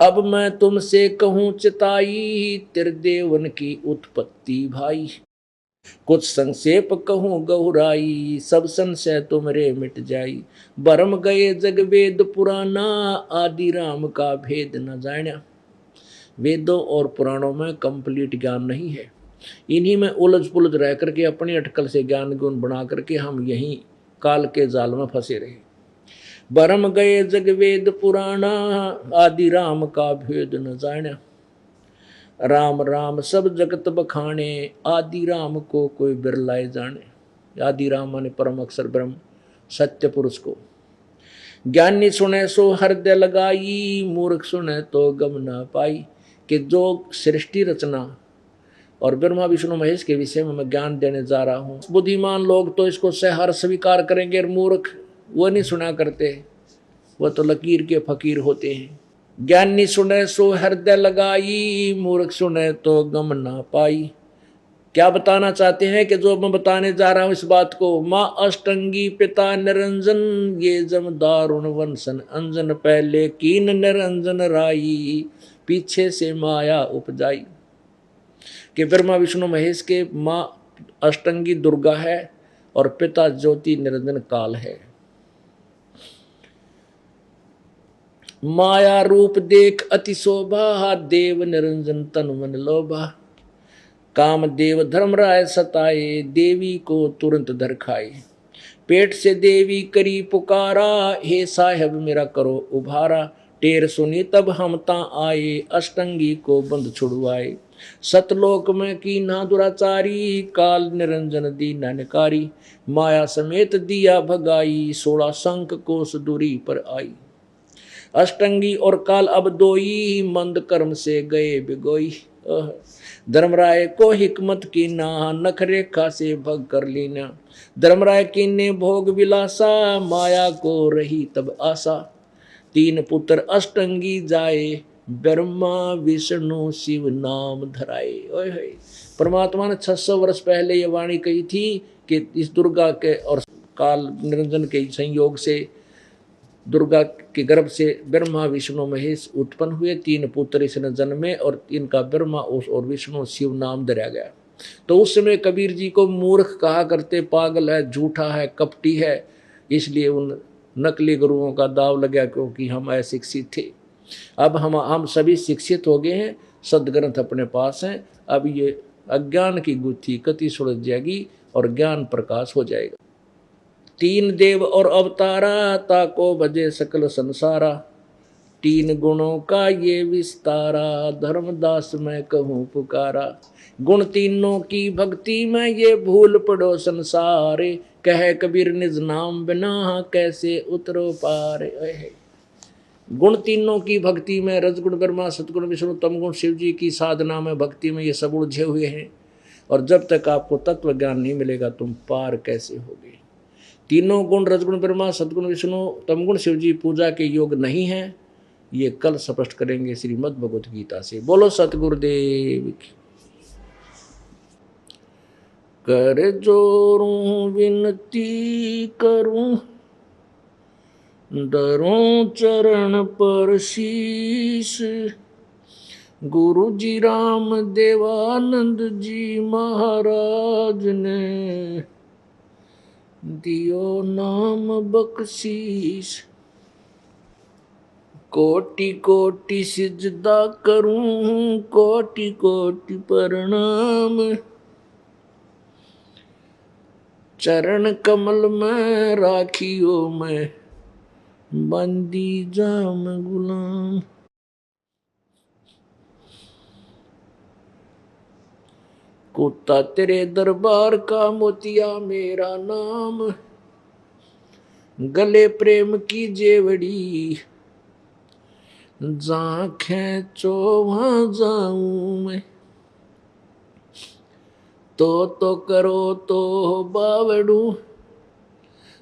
अब मैं तुमसे कहूँ चिताई, त्रिदेवन की उत्पत्ति भाई। कुछ संक्षेप कहूँ गहुराई, सब संशय तुमरे मिट जाई। भरम गए जग वेद पुराना, आदि राम का भेद न जाना। वेदों और पुराणों में कंप्लीट ज्ञान नहीं है, इन्हीं में उलझ पुलझ रह करके अपनी अटकल से ज्ञान गुण बना करके हम यहीं काल के जाल में फंसे रहे। भरम गए जग वेद पुराना, आदि राम का भेद न जाना। राम राम सब जगत बखाने, आदि राम को कोई बिरलाए जाने। आदि राम माने परम अक्षर ब्रह्म सत्य पुरुष को। ज्ञानी सुने सो हृदय लगाई, मूर्ख सुने तो गम ना पाई। कि जो सृष्टि रचना और ब्रह्मा विष्णु महेश के विषय में मैं ज्ञान देने जा रहा हूँ, बुद्धिमान लोग तो इसको सहर स्वीकार करेंगे, और मूर्ख वो नहीं सुना करते, वो तो लकीर के फकीर होते हैं। ज्ञानी सुने सो हृदय लगाई, मूर्ख सुने तो गम ना पाई। क्या बताना चाहते हैं कि जो मैं बताने जा रहा हूं इस बात को, माँ अष्टंगी पिता निरंजन, ये जम दारुण वंशन अंजन। पहले कीन निरंजन राई, पीछे से माया उपजाई। कि ब्रह्मा विष्णु महेश के माँ अष्टंगी दुर्गा है और पिता ज्योति निरंजन काल है। माया रूप देख अति शोभा, देव निरंजन तन मन लोभा। काम देव धर्मराय सताए, देवी को तुरंत धर खाए। पेट से देवी करी पुकारा, हे साहेब मेरा करो उभारा। टेर सुनी तब हम ता आए, अष्टंगी को बंद छुड़वाए। सतलोक में की ना दुराचारी, काल निरंजन दी ननकारी। माया समेत दिया भगाई, 16 संख कोस दूरी पर आई। अष्टंगी और काल अब दोई, मंद कर्म से गए बिगोई। धर्मराय को हिकमत की ना, नख रेखा से भग कर लीना। धर्मराय की ने भोग विलासा, माया को रही तब आशा। 3 पुत्र अष्टंगी जाए, ब्रह्मा विष्णु शिव नाम धराए। ओए होए, परमात्मा ने 600 वर्ष पहले ये वाणी कही थी कि इस दुर्गा के और काल निरंजन के संयोग से दुर्गा के गर्भ से ब्रह्मा विष्णु महेश उत्पन्न हुए। 3 पुत्र इसने जन्मे और इनका ब्रह्मा और विष्णु शिव नाम धरा गया। तो उस समय कबीर जी को मूर्ख कहा करते, पागल है, झूठा है, कपटी है, इसलिए उन नकली गुरुओं का दाव लगा, क्योंकि हम अशिक्षित थे। अब हम सभी शिक्षित हो गए हैं, सदग्रंथ अपने पास हैं। अब ये अज्ञान की गुत्थी कति सुलझ जाएगी और ज्ञान प्रकाश हो जाएगा। 3 देव और अवतारा, ताको भजे सकल संसारा। 3 गुणों का ये विस्तारा, धर्मदास मैं कहूँ पुकारा। गुण तीनों की भक्ति में ये भूल पड़ो संसारे। कह कबीर निज नाम बिना, कैसे उतरो पार। गुण तीनों की भक्ति में, रजगुण ब्रह्मा, सतगुण विष्णु, तमगुण शिव जी की साधना में, भक्ति में ये सब उलझे हुए हैं। और जब तक आपको तत्व ज्ञान नहीं मिलेगा तुम पार कैसे होगे। तीनों गुण रजगुण ब्रह्मा, सतगुण विष्णु, तमगुण शिव जी पूजा के योग नहीं है, ये कल स्पष्ट करेंगे श्रीमद् भगवत गीता से। बोलो सतगुरुदेव की। कर जोरूं विनती करूं, धरूं चरण पर शीश। गुरु जी राम देवानंद जी महाराज ने दियो नाम बख्शीश। कोटि कोटि सिजदा करूं, कोटि कोटि प्रणाम। चरण कमल में राखियो मैं, बंदी जाम गुलाम। कुत्ता तेरे दरबार का, मोतिया मेरा नाम। गले प्रेम की जेवड़ी, जहाँ खेचो वहाँ जाऊं मैं। तो करो तो बावड़ू,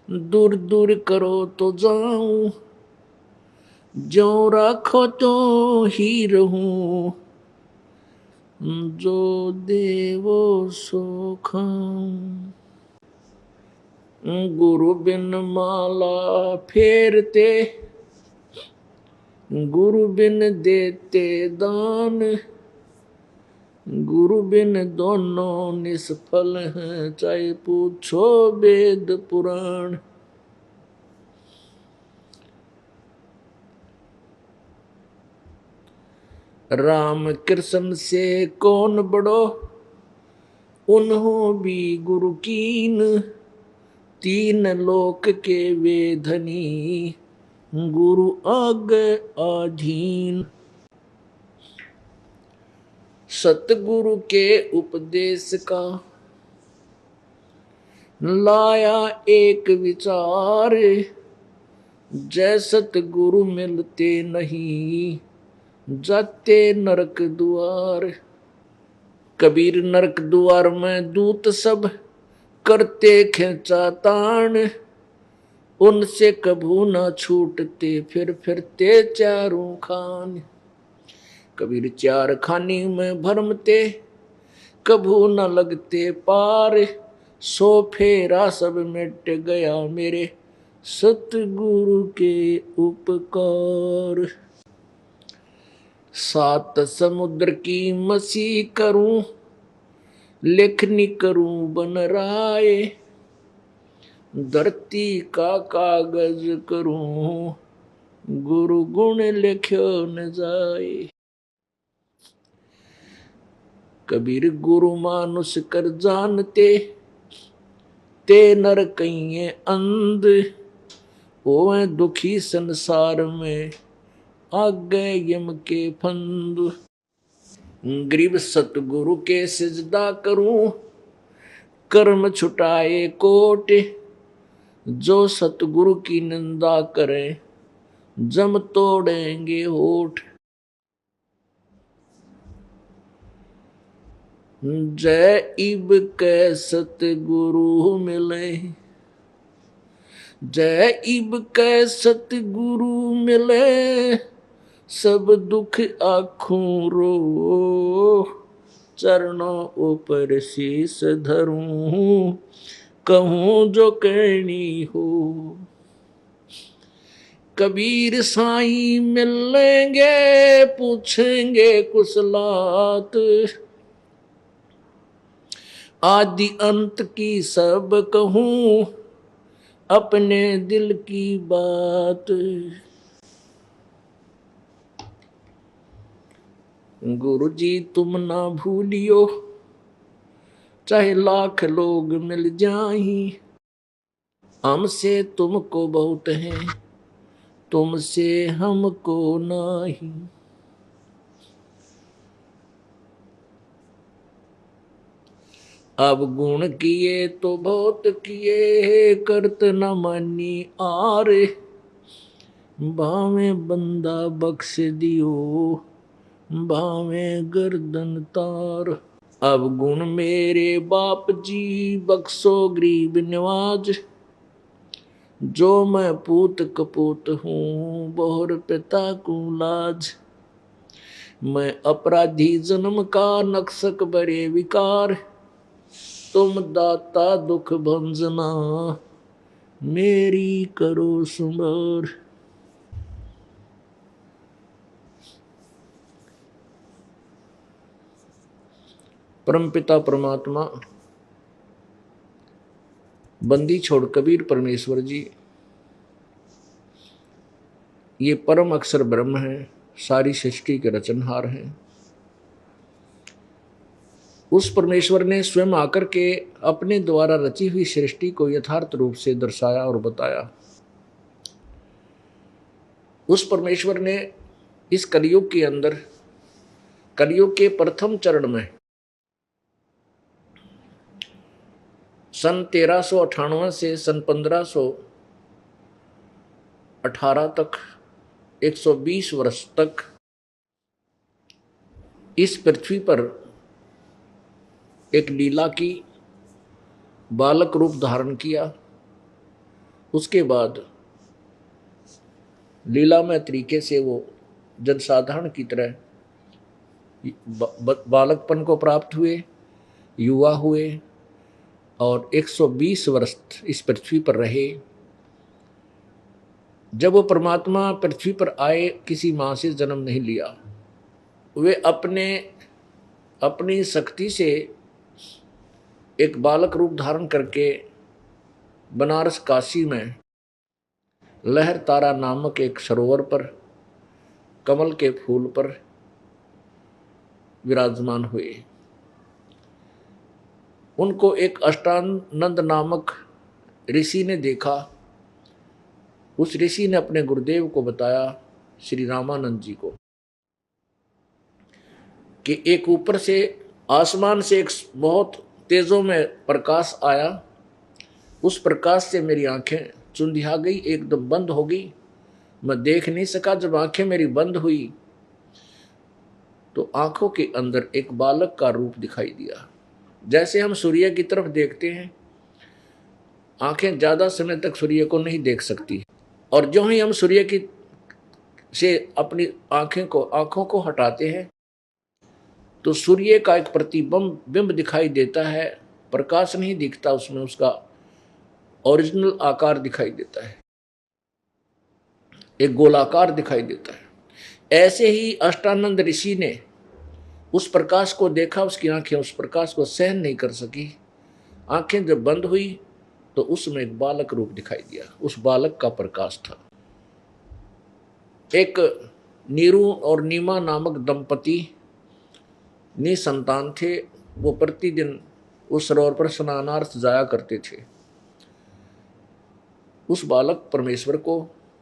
दूर दूर करो तो जाऊं। जो राखो तो ही रहूं, जो देवो सो खाऊं। गुरु बिन माला फेरते, गुरु बिन देते दान, गुरु बिन दोनों निष्फल हैं, चाहे पूछो वेद पुराण। राम कृष्ण से कौन बड़ो, उन्हों भी गुरु कीन, तीन लोक के वे धनी, गुरु आगे अधीन। सतगुरु के उपदेश का लाया एक विचार, जय सतगुरु मिलते नहीं, जाते नरक द्वार। कबीर नरक द्वार में दूत सब करते खेचा तान, उनसे कभू ना छूटते फिर फिरते चारों खान। कबीर चार खानी में भरमते, कभू न लगते पार, सो फेरा सब मिट गया मेरे सतगुरु के उपकार। सात समुद्र की मसी करूं, लेखनी करूं बन राय, धरती का कागज करूं, गुरु गुण लिख्यो न जाए। कबीर गुरु मानुष कर जानते, ते नर कहिए अंध, ओए दुखी संसार में आगे यम के फंद। गरीब सतगुरु के सिजदा करूं, कर्म छुटाए कोट, जो सतगुरु की निंदा करे जम तोड़ेंगे होठ। जय इब कै सतगुरु मिले, जय इब कै सतगुरु मिले, सब दुख आखूं रो, चरणों ऊपर शीस धरूं, कहूं जो कहनी हो। कबीर साईं मिलेंगे पूछेंगे कुशलात, आदि अंत की सब कहूं अपने दिल की बात। गुरु जी तुम ना भूलियो, चाहे लाख लोग मिल जाएं, हमसे तुमको बहुत है, तुमसे हमको नहीं। अब गुण किए तो बहुत किए, करत न मानी आरे, भावे बंदा बख्श दियो, भावे गर्दन तार। अब गुण मेरे बाप जी बख्शो गरीब नवाज, जो मैं पूत कपूत हूँ बहुर पिता को लाज। मैं अपराधी जन्म का नक्सक बड़े विकार, तुम दाता दुख भंजना मेरी करो सुमार। परमपिता परमात्मा बंदी छोड़ कबीर परमेश्वर जी, ये परम अक्षर ब्रह्म है, सारी सृष्टि के रचनहार हैं। उस परमेश्वर ने स्वयं आकर के अपने द्वारा रची हुई सृष्टि को यथार्थ रूप से दर्शाया और बताया। उस परमेश्वर ने इस कलयुग के अंदर, कलयुग के प्रथम चरण में सन 1398 से सन 1518 तक 120 वर्ष तक इस पृथ्वी पर एक लीला की बालक रूप धारण किया। उसके बाद लीलामय तरीके से वो जनसाधारण की तरह बालकपन को प्राप्त हुए, युवा हुए और 120 वर्ष इस पृथ्वी पर रहे। जब वो परमात्मा पृथ्वी पर आए, किसी माँ से जन्म नहीं लिया, वे अपनी शक्ति से एक बालक रूप धारण करके बनारस काशी में लहर तारा नामक एक सरोवर पर कमल के फूल पर विराजमान हुए। उनको एक अष्टानंद नामक ऋषि ने देखा। उस ऋषि ने अपने गुरुदेव को बताया, श्री रामानंद जी को, कि एक ऊपर से आसमान से एक बहुत तेजों में प्रकाश आया। उस प्रकाश से मेरी आंखें चुंधिया गई, एकदम बंद हो गई, मैं देख नहीं सका। जब आंखें मेरी बंद हुई तो आंखों के अंदर एक बालक का रूप दिखाई दिया। जैसे हम सूर्य की तरफ देखते हैं, आंखें ज्यादा समय तक सूर्य को नहीं देख सकती, और जो ही हम सूर्य की से अपनी आंखों को हटाते हैं तो सूर्य का एक बिंब दिखाई देता है। प्रकाश नहीं दिखता उसमें, उसका ओरिजिनल आकार दिखाई देता है, एक गोलाकार दिखाई देता है। ऐसे ही अष्टानंद ऋषि ने उस प्रकाश को देखा, उसकी आंखें उस प्रकाश को सहन नहीं कर सकी। आंखें जब बंद हुई तो उसमें एक बालक रूप दिखाई दिया। उस बालक का प्रकाश था। एक नीरू और नीमा नामक दंपति निसंतान थे। वो प्रतिदिन उस सरोवर पर स्नानार्थ जाया करते थे। उस बालक परमेश्वर को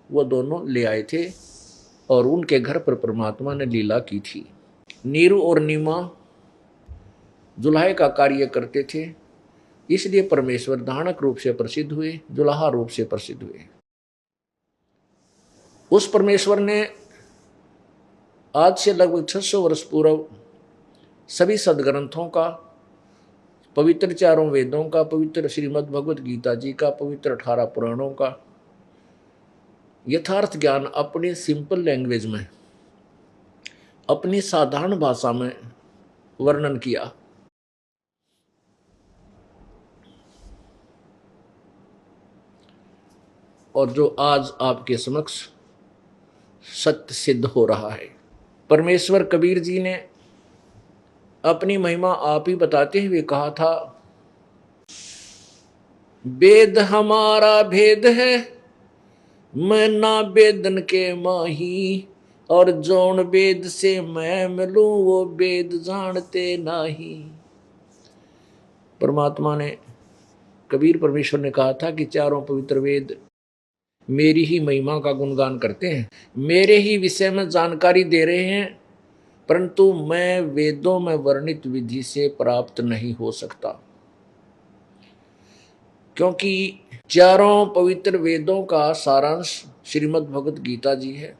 वो दोनों ले आए थे और उनके घर पर परमात्मा ने लीला की थी। नीरू और नीमा जुल्हे का कार्य करते थे, इसलिए परमेश्वर धानक रूप से प्रसिद्ध हुए, जुल्हा रूप से प्रसिद्ध हुए। उस परमेश्वर ने आज से लगभग 600 वर्ष पूर्व सभी सदग्रंथों का, पवित्र चारों वेदों का, पवित्र श्रीमद् भगवत गीता जी का, पवित्र 18 पुराणों का यथार्थ ज्ञान अपनी सिंपल लैंग्वेज में, अपनी साधारण भाषा में वर्णन किया। और जो आज आपके समक्ष सत्य सिद्ध हो रहा है। परमेश्वर कबीर जी ने अपनी महिमा आप ही बताते हुए कहा था, वेद हमारा भेद है, मैं ना वेदन के माही, और जौन वेद से मैं मिलूं वो वेद जानते नाही। परमात्मा ने, कबीर परमेश्वर ने कहा था कि चारों पवित्र वेद मेरी ही महिमा का गुणगान करते हैं, मेरे ही विषय में जानकारी दे रहे हैं, परंतु मैं वेदों में वर्णित विधि से प्राप्त नहीं हो सकता, क्योंकि चारों पवित्र वेदों का सारांश श्रीमद् भगवत गीता जी है।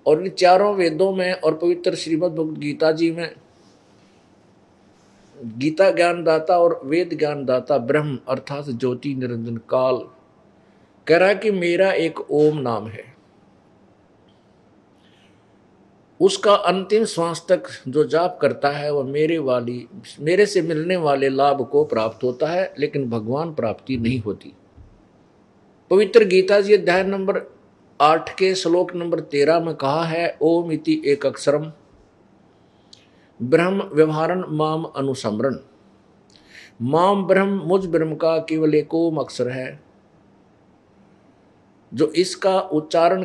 और इन चारों वेदों में और पवित्र श्रीमद् भगवत गीता जी में गीता ज्ञानदाता और वेद ज्ञानदाता ब्रह्म अर्थात ज्योति निरंजन काल कह रहा है कि मेरा एक ओम नाम है, उसका अंतिम श्वास तक जो जाप करता है वह मेरे से मिलने वाले लाभ को प्राप्त होता है, लेकिन भगवान प्राप्ति नहीं होती। पवित्र गीता जी अध्याय नंबर 8 के श्लोक नंबर 13 में कहा है, ओम इति एक अक्षरम ब्रह्म व्यवहारन माम अनुसमरण। माम ब्रह्म, मुझ ब्रह्म का केवल एक ओम अक्षर है, जो इसका उच्चारण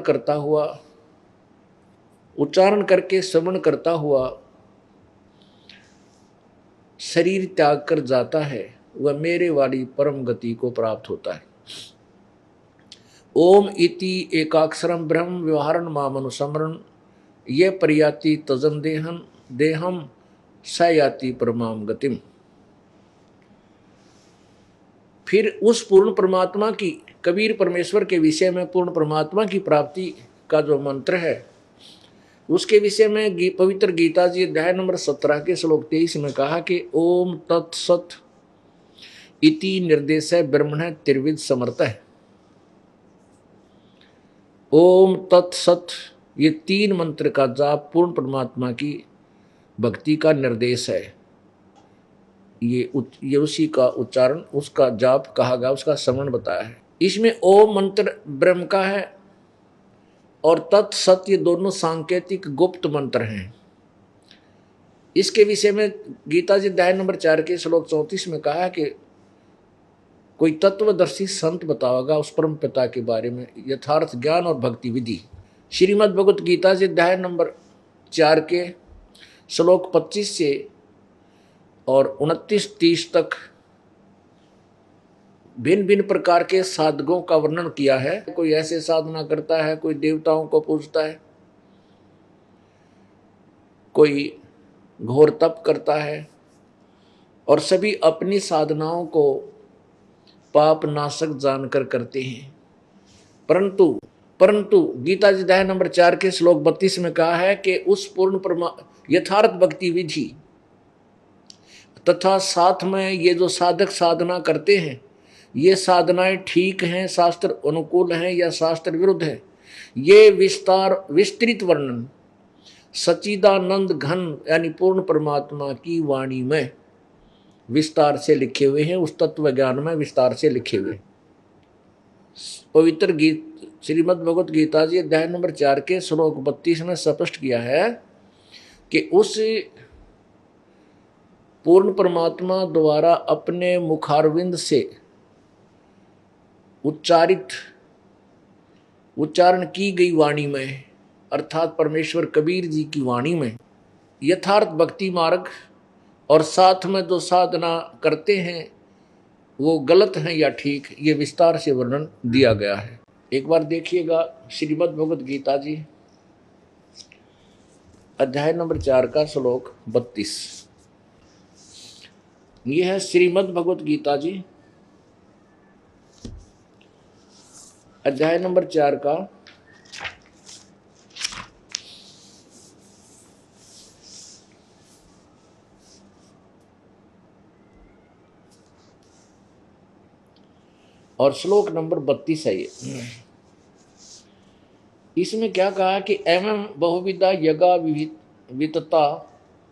करके श्रवण करता हुआ शरीर त्याग कर जाता है, वह मेरे वाली परम गति को प्राप्त होता है। ओम इति एकाक्षरम ब्रह्म व्यवहारन माम अनुसमरण, ये पर्याति तजम देहम स याति परमाम गतिम। फिर उस पूर्ण परमात्मा की, कबीर परमेश्वर के विषय में पूर्ण परमात्मा की प्राप्ति का जो मंत्र है उसके विषय में पवित्र गीता जी अध्याय नंबर 17 के श्लोक 23 में कहा कि ओम तत्सत इति निर्देश ब्रह्मण त्रिविध समर्थ है। ओम तत्सत, ये 3 मंत्र का जाप पूर्ण परमात्मा की भक्ति का निर्देश है। ये उसी का उच्चारण, उसका जाप कहा गया, उसका समरण बताया है। इसमें ओम मंत्र ब्रह्म का है, और तत् सत ये दोनों सांकेतिक गुप्त मंत्र हैं। इसके विषय में गीता जी अध्याय नंबर 4 के श्लोक 34 में कहा है कि कोई तत्वदर्शी संत बताओगा उस परम पिता के बारे में यथार्थ ज्ञान और भक्ति विधि। श्रीमद् भगवत गीता जी अध्याय नंबर 4 के श्लोक 25 से और 29-30 तक भिन्न भिन्न प्रकार के साधकों का वर्णन किया है। कोई ऐसे साधना करता है, कोई देवताओं को पूजता है, कोई घोर तप करता है, और सभी अपनी साधनाओं को पाप नाशक जानकर करते हैं। परंतु गीता जी अध्याय नंबर 4 के श्लोक 32 में कहा है कि उस पूर्ण यथार्थ भक्ति विधि तथा साथ में ये जो साधक साधना करते हैं, ये साधनाएं ठीक हैं, शास्त्र अनुकूल हैं या शास्त्र विरुद्ध है, ये विस्तृत वर्णन सच्चिदानंद घन यानी पूर्ण परमात्मा की वाणी में विस्तार से लिखे हुए हैं। उस तत्व ज्ञान में विस्तार से लिखे हुए पवित्र गीत श्रीमद् भगवत गीता जी अध्याय नंबर 4 के श्लोक 32 में स्पष्ट किया है कि उस पूर्ण परमात्मा द्वारा अपने मुखारविंद से उच्चारण की गई वाणी में, अर्थात परमेश्वर कबीर जी की वाणी में यथार्थ भक्ति मार्ग और साथ में जो साधना करते हैं वो गलत हैं या ठीक, ये विस्तार से वर्णन दिया गया है। एक बार देखिएगा श्रीमद् भगवत गीता जी अध्याय नंबर 4 का श्लोक 32। ये है श्रीमद् भगवत गीता जी अध्याय नंबर 4 का और श्लोक नंबर 32 है ये। इसमें क्या कहा कि एवं बहुविधा यज्ञा वितता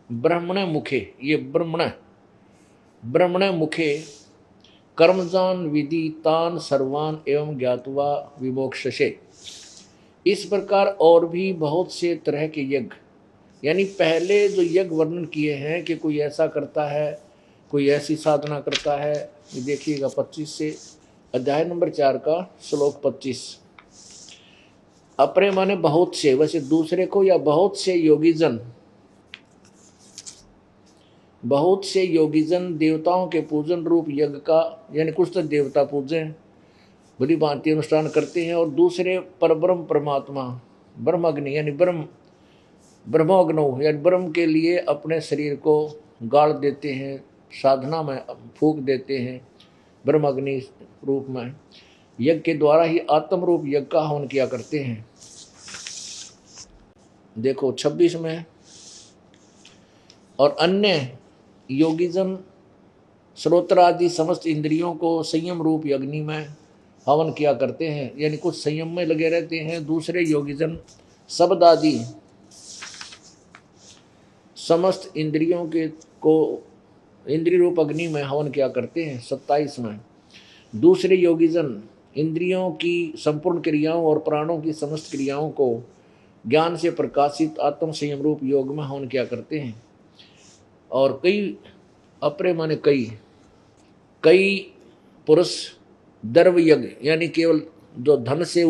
ब्रह्मण मुखे, ये ब्रह्मण मुखे कर्मजान विधि तान सर्वान एवं ज्ञातवा विमोक्षसे। इस प्रकार और भी बहुत से तरह के यज्ञ, यानी पहले जो यज्ञ वर्णन किए हैं कि कोई ऐसा करता है, कोई ऐसी साधना करता है, ये देखिएगा 25 से अध्याय नंबर 4 का श्लोक 25। अपने माने बहुत से, वैसे दूसरे को, या बहुत से योगीजन देवताओं के पूजन रूप यज्ञ का, यानी कुछ तो देवता पूजन बड़ी भांति अनुष्ठान करते हैं, और दूसरे परब्रह्म परमात्मा ब्रह्माग्नि यानी ब्रह्माग्नो यानी ब्रह्म के लिए अपने शरीर को गाड़ देते हैं, साधना में फूंक देते हैं ब्रह्माग्नि रूप में। यज्ञ के द्वारा ही आत्म रूप यज्ञ का हवन किया करते हैं। देखो 26 में, और अन्य योगीजन श्रोत्र आदि समस्त इंद्रियों को संयम रूप अग्नि में हवन किया करते हैं, यानी कुछ संयम में लगे रहते हैं। दूसरे योगीजन शब्द आदि समस्त इंद्रियों के को इंद्रिय रूप अग्नि में हवन किया करते हैं। 27 में, दूसरे योगीजन इंद्रियों की संपूर्ण क्रियाओं और प्राणों की समस्त क्रियाओं को ज्ञान से प्रकाशित आत्म संयम रूप योग में हवन किया करते हैं। और कई अपरे माने कई पुरुष द्रव्य यज्ञ, यानी केवल जो धन से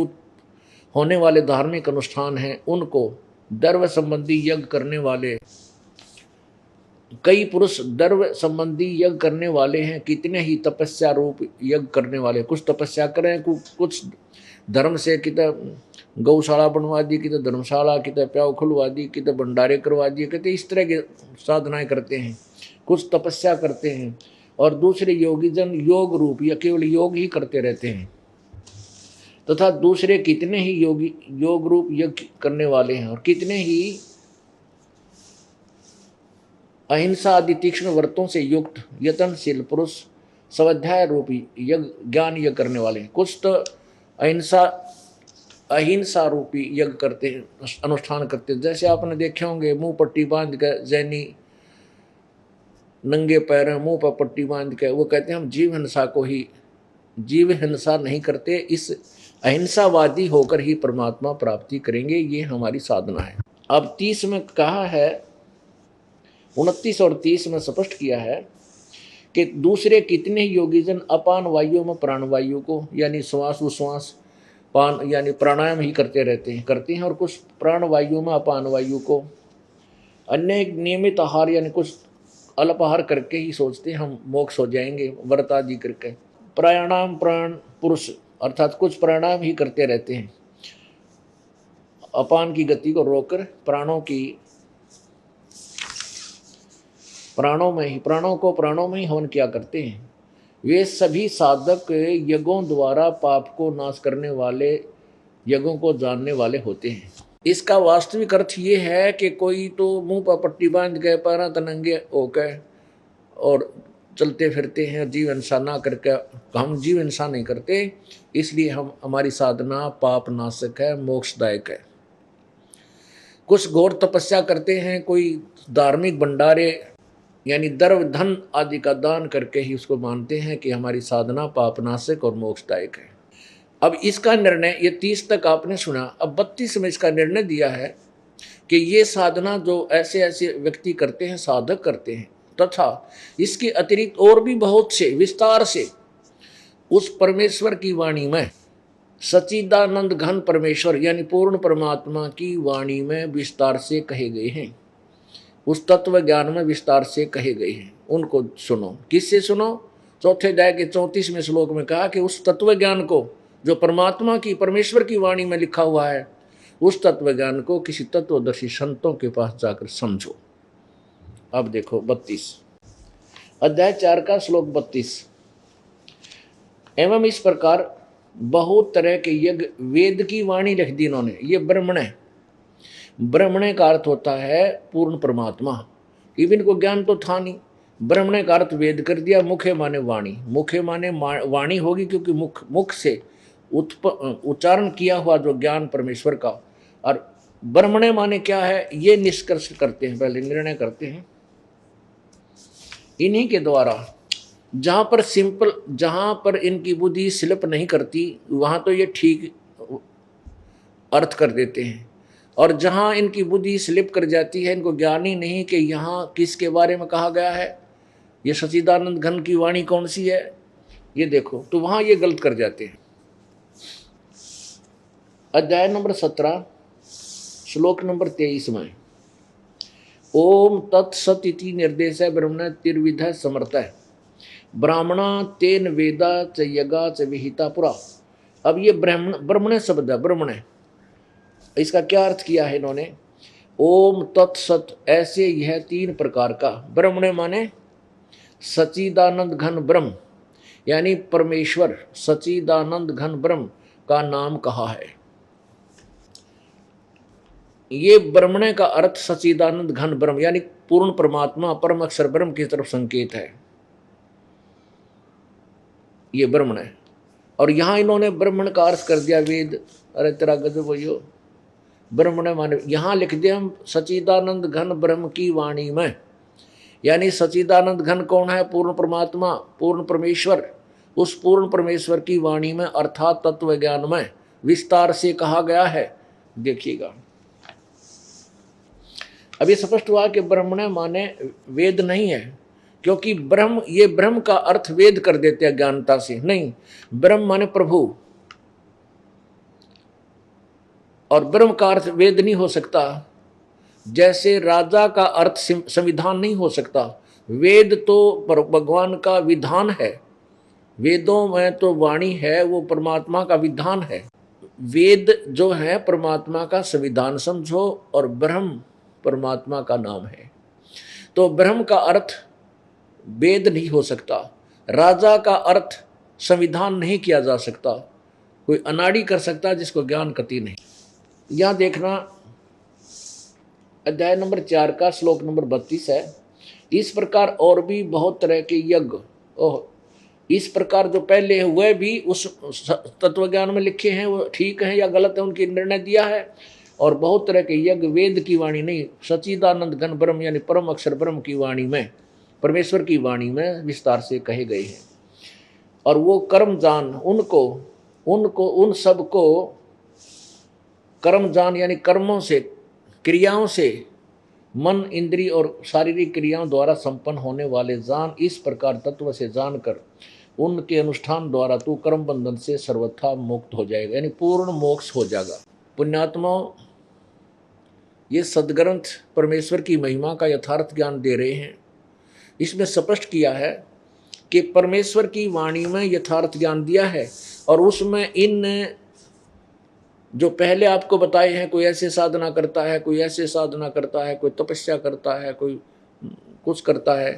होने वाले धार्मिक अनुष्ठान हैं उनको द्रव्य संबंधी यज्ञ करने वाले, कई पुरुष द्रव्य संबंधी यज्ञ करने वाले हैं, कितने ही तपस्या रूप यज्ञ करने वाले। कुछ तपस्या करें, कुछ धर्म से, कितने गौशाला बनवा दी, कितने धर्मशाला, कितने प्याव खुलवा दी, कितने भंडारे करवा दिए, कितने इस तरह की साधनाएं करते हैं, कुछ तपस्या करते हैं। और दूसरे योगीजन योग रूप या केवल योग ही करते रहते हैं, तथा दूसरे कितने ही योग रूप यज्ञ करने वाले हैं, और कितने ही अहिंसा आदि तीक्ष्ण व्रतों से युक्त यतनशील पुरुष स्वाध्याय रूपी यज्ञ ज्ञान यज्ञ करने वाले हैं। कुछ तो अहिंसा रूपी यज्ञ करते हैं, अनुष्ठान करते हैं। जैसे आपने देखे होंगे मुंह पट्टी बांध कर जैनी नंगे पैर मुंह पर पट्टी बांध के वो कहते हैं हम जीव हिंसा नहीं करते, इस अहिंसावादी होकर ही परमात्मा प्राप्ति करेंगे, ये हमारी साधना है। अब 30 में कहा है, 29 और 30 में स्पष्ट किया है कि दूसरे कितने ही योगीजन अपान वायु में प्राणवायु को यानी श्वास उश्वास पान यानी प्राणायाम ही करते हैं और कुछ प्राणवायु में अपान वायु को, अन्य नियमित आहार यानी कुछ अल्पाहार करके ही सोचते हैं हम मोक्ष हो जाएंगे, व्रत आदि करके। प्राणायाम प्राण पुरुष अर्थात कुछ प्राणायाम ही करते रहते हैं, अपान की गति को रोककर प्राणों में ही हवन किया करते हैं। वे सभी साधक यज्ञों द्वारा पाप को नाश करने वाले, यज्ञों को जानने वाले होते हैं। इसका वास्तविक अर्थ ये है कि कोई तो मुंह पर पट्टी बांध के पैरा तनंगे होकर और चलते फिरते हैं, जीव हिंसा ना करके। हम जीव हिंसा नहीं करते, इसलिए हमारी साधना पाप नाशक है, मोक्षदायक है। कुछ घोर तपस्या करते हैं, कोई धार्मिक भंडारे यानी द्रव्य धन आदि का दान करके ही उसको मानते हैं कि हमारी साधना पापनाशक और मोक्षदायक है। अब इसका निर्णय, ये 30 तक आपने सुना, अब 32 में इसका निर्णय दिया है कि ये साधना जो ऐसे ऐसे व्यक्ति करते हैं, साधक करते हैं, तथा इसके अतिरिक्त और भी बहुत से विस्तार से उस परमेश्वर की वाणी में, सच्चिदानंद घन परमेश्वर यानी पूर्ण परमात्मा की वाणी में विस्तार से कहे गए हैं, उस तत्व ज्ञान में विस्तार से कहे गए हैं, उनको सुनो। किससे सुनो? चौथे अध्याय के 34वें श्लोक में कहा कि उस तत्व ज्ञान को जो परमात्मा की, परमेश्वर की वाणी में लिखा हुआ है, उस तत्व ज्ञान को किसी तत्वदर्शी संतों के पास जाकर समझो। अब देखो 32 अध्याय 4 का श्लोक 32। एवं इस प्रकार बहुत तरह के यज्ञ वेद की वाणी लिख दी इन्होंने। ये ब्रह्मण, ब्रह्मण का अर्थ होता है पूर्ण परमात्मा। इवन को ज्ञान तो था नहीं, ब्रह्मण का अर्थ वेद कर दिया। मुखे माने वाणी, मुखे माने वाणी होगी क्योंकि मुख से उच्चारण किया हुआ जो ज्ञान परमेश्वर का। और ब्रह्मण माने क्या है, ये निष्कर्ष करते हैं, पहले निर्णय करते हैं इन्हीं के द्वारा। जहां पर इनकी बुद्धि स्लिप नहीं करती वहां तो ये ठीक अर्थ कर देते हैं, और जहां इनकी बुद्धि स्लिप कर जाती है, इनको ज्ञान ही नहीं कि यहाँ किसके बारे में कहा गया है, ये सच्चिदानंद घन की वाणी कौन सी है, ये देखो, तो वहां ये गलत कर जाते हैं। अध्याय नंबर 17 श्लोक नंबर 23 में ओम तत्सत इति निर्देश ब्रह्मण तिर्विध समर्थ ब्राह्मणा तेन वेदा च यज्ञा च विहिता पुरा। अब ये ब्रह्मण शब्द है, ब्रह्मण, इसका क्या अर्थ किया है इन्होंने? ओम तत्सत, ऐसे यह 3 प्रकार का। ब्रह्मण माने सच्चिदानंद घन ब्रह्म यानी परमेश्वर, सच्चिदानंद घन ब्रह्म का नाम कहा है। ये ब्रह्मण का अर्थ सच्चिदानंद घन ब्रह्म यानी पूर्ण परमात्मा, परम अक्षर ब्रह्म की तरफ संकेत है, ये ब्रह्मण है। और यहां इन्होंने ब्रह्मण का अर्थ कर दिया वेद। अरे तेरा गजब हो यो, ब्रह्मण माने यहां लिख दिया हम सच्चिदानंद घन ब्रह्म की वाणी में, यानी सच्चिदानंद घन कौन है? पूर्ण परमात्मा, पूर्ण परमेश्वर। उस पूर्ण परमेश्वर की वाणी में अर्थात तत्व ज्ञान में विस्तार से कहा गया है। देखिएगा, अब ये स्पष्ट हुआ कि ब्रह्मण माने वेद नहीं है, क्योंकि ब्रह्म, ये ब्रह्म का अर्थ वेद कर देते हैं ज्ञानता से। नहीं, ब्रह्म माने प्रभु, और ब्रह्म का अर्थ वेद नहीं हो सकता। जैसे राजा का अर्थ संविधान नहीं हो सकता, वेद तो भगवान का विधान है, वेदों में तो वाणी है, वो परमात्मा का विधान है। वेद जो है परमात्मा का संविधान समझो, और ब्रह्म परमात्मा का नाम है। तो ब्रह्म का अर्थ वेद नहीं हो सकता, राजा का अर्थ संविधान नहीं किया जा सकता, कोई अनाड़ी कर सकता जिसको ज्ञान कति नहीं। यहां देखना अध्याय नंबर 4 का श्लोक नंबर 32 है। इस प्रकार और भी बहुत तरह के यज्ञ, इस प्रकार जो पहले हुए भी उस तत्वज्ञान में लिखे हैं वो ठीक है या गलत है, उनकी निर्णय दिया है। और बहुत तरह के यज्ञ वेद की वाणी नहीं, सच्चिदानंद घन ब्रह्म यानी परम अक्षर ब्रह्म की वाणी में, परमेश्वर की वाणी में विस्तार से कहे गए हैं। और वो कर्म जान उनको उनको, उन सब को कर्म जान यानी कर्मों से, क्रियाओं से, मन, इंद्रिय और शारीरिक क्रियाओं द्वारा संपन्न होने वाले जान, इस प्रकार तत्व से जानकर उनके अनुष्ठान द्वारा तू कर्म बंधन से सर्वथा मुक्त हो जाएगा, यानी पूर्ण मोक्ष हो जाएगा। पुण्यात्माओं, ये सदग्रंथ परमेश्वर की महिमा का यथार्थ ज्ञान दे रहे हैं। इसमें स्पष्ट किया है कि परमेश्वर की वाणी में यथार्थ ज्ञान दिया है, और उसमें इन जो पहले आपको बताए हैं, कोई ऐसे साधना करता है, कोई ऐसे साधना करता है, कोई तपस्या करता है, कोई कुछ करता है,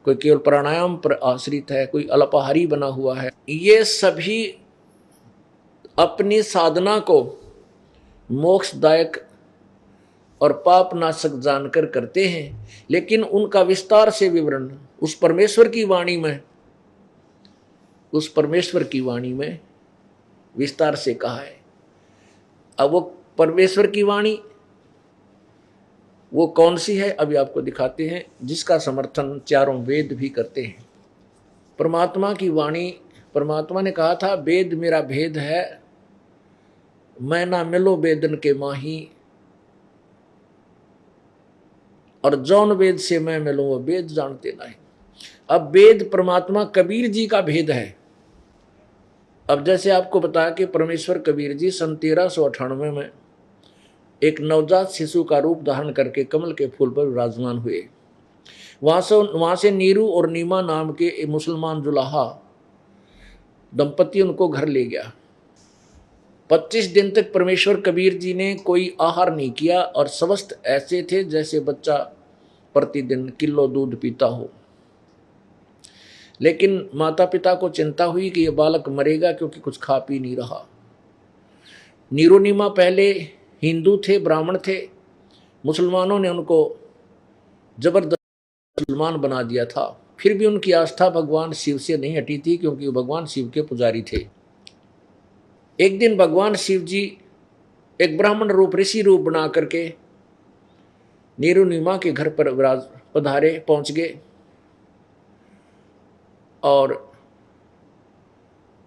कोई केवल प्राणायाम पर आश्रित है, कोई अल्पाहारी बना हुआ है, ये सभी अपनी साधना को मोक्षदायक और पाप नाशक जानकर करते हैं, लेकिन उनका विस्तार से विवरण उस परमेश्वर की वाणी में, उस परमेश्वर की वाणी में विस्तार से कहा है। अब वो परमेश्वर की वाणी वो कौन सी है, अभी आपको दिखाते हैं, जिसका समर्थन चारों वेद भी करते हैं। परमात्मा की वाणी, परमात्मा ने कहा था, वेद मेरा भेद है, मैं ना मिलो वेदन के माही, और जौन वेद से मैं मिलूं वो वेद जानते नहीं। अब वेद परमात्मा कबीर जी का भेद है। अब जैसे आपको बताया कि परमेश्वर कबीर जी सन 1398 में एक नवजात शिशु का रूप धारण करके कमल के फूल पर विराजमान हुए। वहां से नीरू और नीमा नाम के मुसलमान जुलाहा दंपति उनको घर ले गया। 25 दिन तक परमेश्वर कबीर जी ने कोई आहार नहीं किया, और स्वस्थ ऐसे थे जैसे बच्चा प्रतिदिन किलो दूध पीता हो। लेकिन माता पिता को चिंता हुई कि यह बालक मरेगा, क्योंकि कुछ खा पी नहीं रहा। नीरू नीमा पहले हिंदू थे, ब्राह्मण थे, मुसलमानों ने उनको जबरदस्त मुसलमान बना दिया था। फिर भी उनकी आस्था भगवान शिव से नहीं हटी थी, क्योंकि वो भगवान शिव के पुजारी थे। एक दिन भगवान शिव जी एक ब्राह्मण रूप, ऋषि रूप बना करके नीरू नीमा के घर पर पधारे, पहुंच गए, और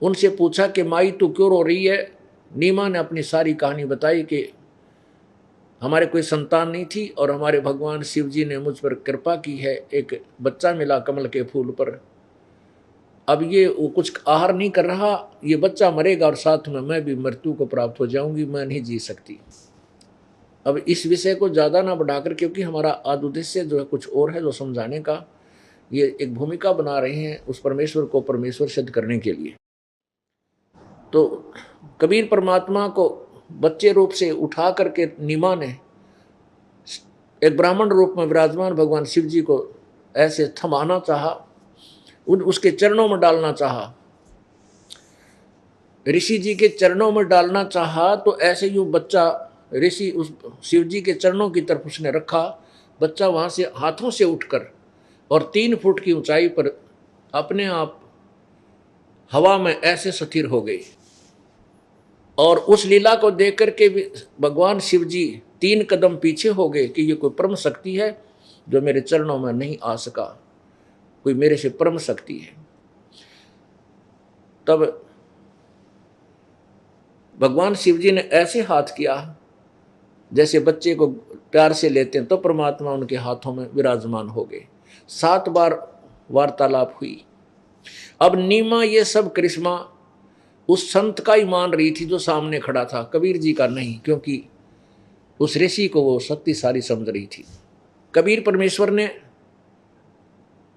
उनसे पूछा कि माई तू क्यों रो रही है। नीमा ने अपनी सारी कहानी बताई कि हमारे कोई संतान नहीं थी, और हमारे भगवान शिव जी ने मुझ पर कृपा की है, एक बच्चा मिला कमल के फूल पर। अब ये वो कुछ आहार नहीं कर रहा, ये बच्चा मरेगा और साथ में मैं भी मृत्यु को प्राप्त हो जाऊंगी, मैं नहीं जी सकती। अब इस विषय को ज़्यादा ना बढ़ाकर, क्योंकि हमारा आज उद्देश्य जो है कुछ और है, जो समझाने का, ये एक भूमिका बना रहे हैं उस परमेश्वर को परमेश्वर सिद्ध करने के लिए। तो कबीर परमात्मा को बच्चे रूप से उठा करके नीमा ने एक ब्राह्मण रूप में विराजमान भगवान शिव जी को ऐसे थमाना चाहा, उसके चरणों में डालना चाहा, ऋषि जी के चरणों में डालना चाहा। तो ऐसे यूं बच्चा, ऋषि उस शिव जी के चरणों की तरफ उसने रखा, बच्चा वहां से हाथों से उठकर और 3 फुट की ऊंचाई पर अपने आप हवा में ऐसे स्थिर हो गई। और उस लीला को देख करके भगवान शिव जी 3 कदम पीछे हो गए कि ये कोई परम शक्ति है जो मेरे चरणों में नहीं आ सका, कोई मेरे से परम शक्ति है। तब भगवान शिव जी ने ऐसे हाथ किया जैसे बच्चे को प्यार से लेते हैं, तो परमात्मा उनके हाथों में विराजमान हो गए। 7 बार वार्तालाप हुई। अब नीमा ये सब करिश्मा उस संत का ही मान रही थी जो सामने खड़ा था, कबीर जी का नहीं, क्योंकि उस ऋषि को वो शक्तिशाली समझ रही थी। कबीर परमेश्वर ने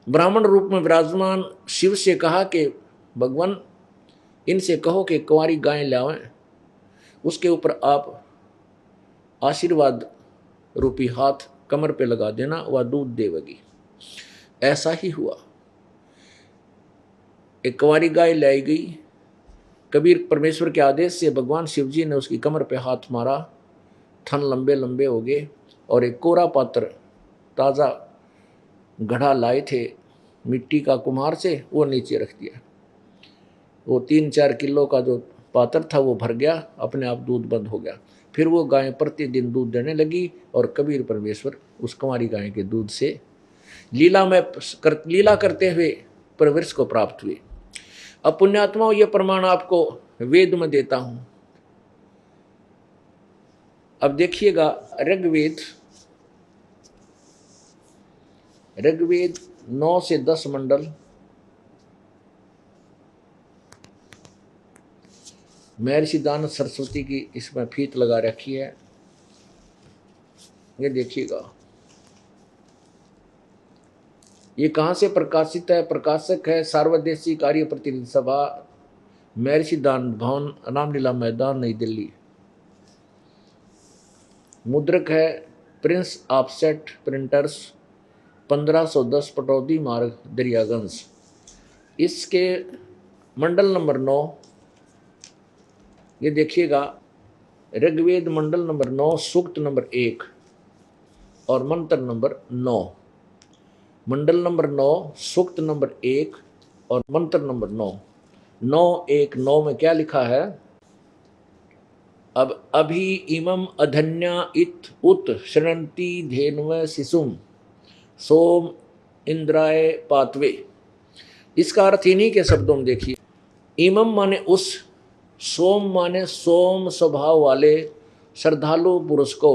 ब्राह्मण रूप में विराजमान शिव से कहा कि भगवान, इनसे कहो कि कुंवारी गाय लावें, उसके ऊपर आप आशीर्वाद रूपी हाथ कमर पे लगा देना, वह दूध देवेगी। ऐसा ही हुआ। एक कुंवारी गाय लाई गई। कबीर परमेश्वर के आदेश से भगवान शिव जी ने उसकी कमर पे हाथ मारा, थन लंबे लंबे हो गए, और एक कोरा पात्र ताज़ा घड़ा लाए थे मिट्टी का कुम्हार से, वो नीचे रख दिया। वो 3-4 किलो का जो पात्र था वो भर गया, अपने आप दूध बंद हो गया। फिर वो गाय प्रतिदिन दूध देने लगी, और कबीर परमेश्वर उस कुंवारी गाय के दूध से लीला करते हुए परवरिश को प्राप्त हुए। अब पुण्यात्माओं, ये प्रमाण आपको वेद में देता हूं। अब देखिएगा ऋग्वेद 9 से 10 मंडल, महर्षि दानव सरस्वती की इसमें फीत लगा रखी है। ये देखिएगा, ये कहाँ से प्रकाशित है? प्रकाशक है सार्वदेशीय कार्य प्रतिनिधि सभा, महर्षि दानव भवन, रामलीला मैदान, नई दिल्ली। मुद्रक है प्रिंस ऑफसेट प्रिंटर्स, 1510 पटौदी मार्ग, दरियागंज। इसके मंडल नंबर 9, ये देखिएगा, ऋग्वेद मंडल नंबर 9, सूक्त नंबर 1 और मंत्र नंबर 9। मंडल नंबर 9, सूक्त नंबर 1 और मंत्र नंबर 9। 9:1:9 में क्या लिखा है? अब अभी इमम अधन्या इत उत शृणंती धेन्व शिशुम सोम इंद्राय पातवे। इसका अर्थ इन्हीं के शब्दों में देखिए। इमम माने उस, सोम माने सोम स्वभाव वाले श्रद्धालु पुरुष को।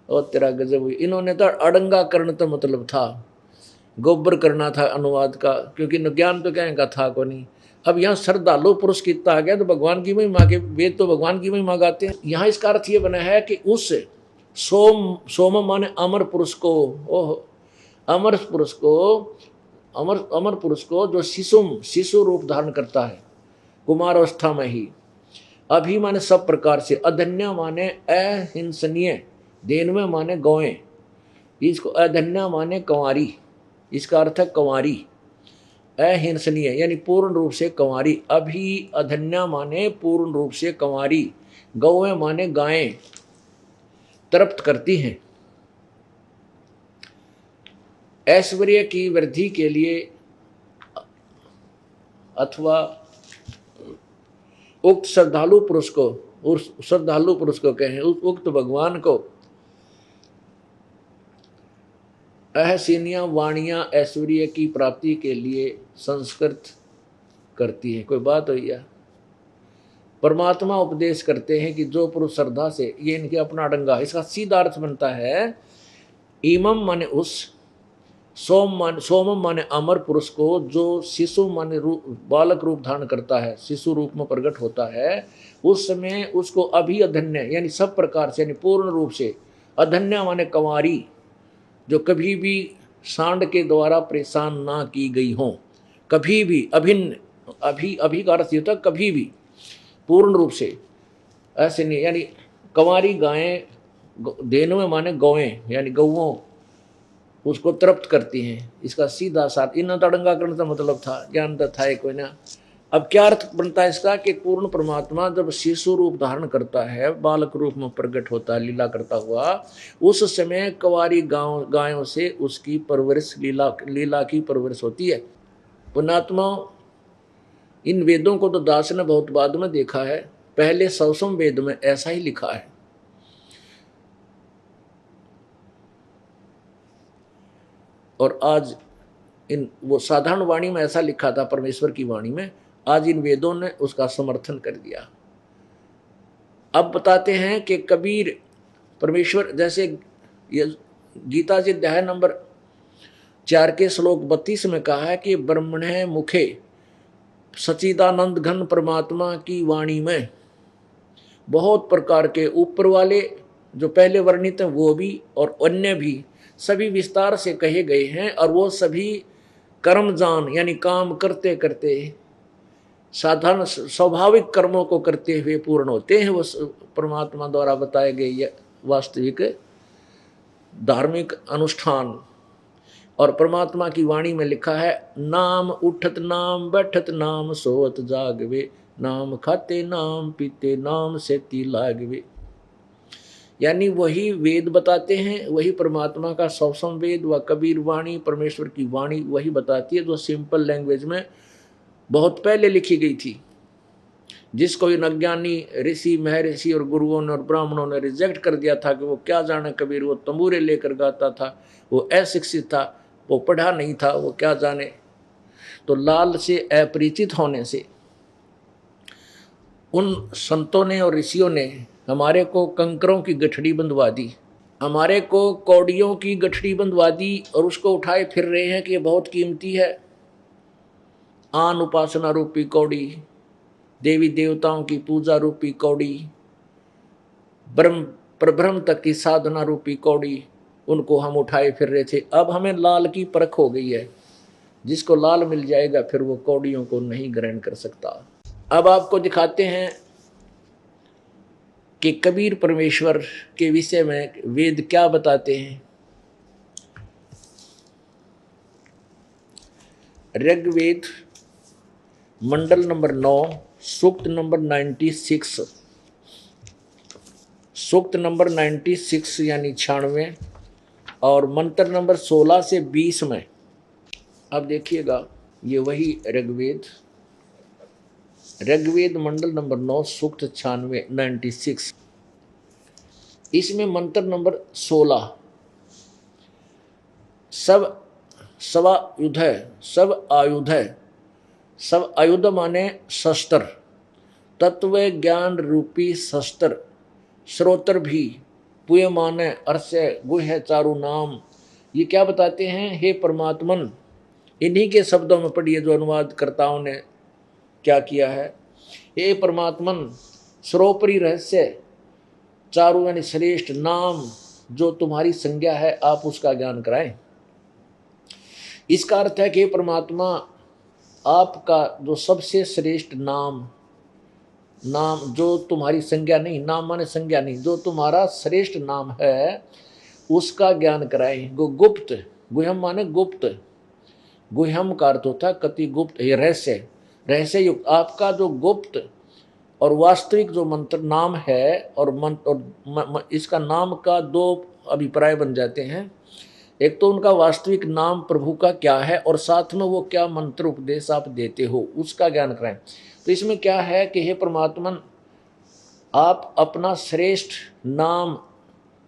और तेरा गजब हुई, इन्होंने तो अड़ंगा करना तो मतलब था, गोबर करना था अनुवाद का, क्योंकि ज्ञान तो कहें का था को नहीं। अब यहाँ श्रद्धालु पुरुष कितना आ गया, तो भगवान की महिमा के वेद तो भगवान की महिमा गाते हैं। यहाँ इसका अर्थ ये बना है कि उस सोम माने अमर पुरुष को, ओह अमर पुरुष को, अमर पुरुष को जो शिशु रूप धारण करता है कुमार अवस्था में ही। अभी माने सब प्रकार से, अधन्या माने अहिंसनीय, धेन्व माने गौएं, इसको अधन्या माने कंवारी, इसका अर्थ है कंवारी, अहिंसनीय यानी पूर्ण रूप से कंवारी। अभी अधन्या माने पूर्ण रूप से कंवारी, गौएं माने गायें तृप्त करती हैं। ऐश्वर्य की वृद्धि के लिए अथवा उक्त श्रद्धालु पुरुष को, उस श्रद्धालु पुरुष को कहें, उक्त भगवान को अहसीनिया वाणियां ऐश्वर्य की प्राप्ति के लिए संस्कृत करती है। कोई बात हुई है? परमात्मा उपदेश करते हैं कि जो पुरुष श्रद्धा से, ये इनके अपना अड़ंगा, इसका सीधा अर्थ बनता है इमम माने उस, सोमम माने अमर पुरुष को जो शिशु माने बालक रूप धारण करता है, शिशु रूप में प्रकट होता है, उस समय उसको अभी अधन्य यानी सब प्रकार से, यानी पूर्ण रूप से, अधन्य माने कंवारी, जो कभी भी सांड के द्वारा परेशान ना की गई हों, कभी भी अभिन्न, अभी का अर्थ होता कभी भी, पूर्ण रूप से, ऐसे नहीं, यानी कंवारी गायें, धेनु में माने गौएं यानी गौओं, उसको तृप्त करती हैं। इसका सीधा साथ इन तड़ंगा करने का मतलब था, ज्ञान तो था कोई ना। अब क्या अर्थ बनता है इसका कि पूर्ण परमात्मा जब शिशु रूप धारण करता है, बालक रूप में प्रकट होता है लीला करता हुआ, उस समय कंवारी गायों से उसकी परवरिश, लीला की परवरिश होती है। पुण्यात्मा, इन वेदों को तो दास ने बहुत बाद में देखा है, पहले सवसम वेद में ऐसा ही लिखा है। और आज इन वो साधारण वाणी में ऐसा लिखा था, परमेश्वर की वाणी में, आज इन वेदों ने उसका समर्थन कर दिया। अब बताते हैं कि कबीर परमेश्वर, जैसे गीता जी अध्याय नंबर 4 के श्लोक 32 में कहा है कि ब्रह्मणे मुखे सच्चिदानंद घन परमात्मा की वाणी में बहुत प्रकार के ऊपर वाले जो पहले वर्णित हैं वो भी और अन्य भी सभी विस्तार से कहे गए हैं। और वो सभी कर्मजान यानी काम करते करते, साधारण स्वाभाविक कर्मों को करते हुए पूर्ण होते हैं। वो परमात्मा द्वारा बताए गए वास्तविक धार्मिक अनुष्ठान। और परमात्मा की वाणी में लिखा है, नाम उठत नाम बैठत नाम सोवत जागवे, नाम खाते नाम पीते नाम सेती लागवे। यानी वही वेद बताते हैं, वही परमात्मा का सवसम वेद व कबीर वाणी, परमेश्वर की वाणी वही बताती है, जो सिंपल लैंग्वेज में बहुत पहले लिखी गई थी, जिसको इन अज्ञानी ऋषि महर्षि और गुरुओं ने और ब्राह्मणों ने रिजेक्ट कर दिया था कि वो क्या जाने कबीर, वो तंबूरे लेकर गाता था, वो अशिक्षित था, वो पढ़ा नहीं था, वो क्या जाने। तो लाल से अपरिचित होने से उन संतों ने और ऋषियों ने हमारे को कंकरों की गठड़ी बंधवा दी, हमारे को कौड़ियों की गठड़ी बंधवा दी और उसको उठाए फिर रहे हैं कि ये बहुत कीमती है। आन उपासना रूपी कौड़ी, देवी देवताओं की पूजा रूपी कौड़ी, ब्रह्म प्रब्रह्म तक की साधना रूपी कौड़ी, उनको हम उठाए फिर रहे थे। अब हमें लाल की परख हो गई है, जिसको लाल मिल जाएगा फिर वो कौड़ियों को नहीं ग्रहण कर सकता। अब आपको दिखाते हैं कि कबीर परमेश्वर के विषय में वेद क्या बताते हैं। ऋग्वेद मंडल नंबर 9 सूक्त नंबर 96, सूक्त नंबर 96 यानी 96 और मंत्र नंबर 16 से 20 में। अब देखिएगा, ये वही ऋग्वेद मंडल नंबर 9 सूक्त 96 इसमें मंत्र नंबर 16, सब सवायुध है, सब आयुध है। सब आयुध माने शस्त्र, तत्व ज्ञान रूपी शस्त्र, श्रोत्र भी पुय माने अर्स्य गुह्य चारु नाम। ये क्या बताते हैं? हे परमात्मन, इन्हीं के शब्दों में पढ़िए जो अनुवादकर्ताओं ने क्या किया है। हे परमात्मन, सर्वोपरि रहस्य चारु यानी श्रेष्ठ नाम जो तुम्हारी संज्ञा है, आप उसका ज्ञान कराएं। इसका अर्थ है कि परमात्मा, आपका जो सबसे श्रेष्ठ नाम जो तुम्हारी संज्ञा नहीं, नाम माने संज्ञा नहीं, जो तुम्हारा श्रेष्ठ नाम है उसका ज्ञान कराएं। गुप्त, गुह्यम माने गुप्त, गुह्यम का अर्थ होता है कति गुप्त, ये रहस्य, रहस्य युक्त आपका जो गुप्त और वास्तविक जो मंत्र नाम है। और इसका नाम का दो अभिप्राय बन जाते हैं। एक तो उनका वास्तविक नाम प्रभु का क्या है और साथ में वो क्या मंत्र उपदेश आप देते हो उसका ज्ञान कराएं। तो इसमें क्या है कि हे परमात्मन, आप अपना श्रेष्ठ नाम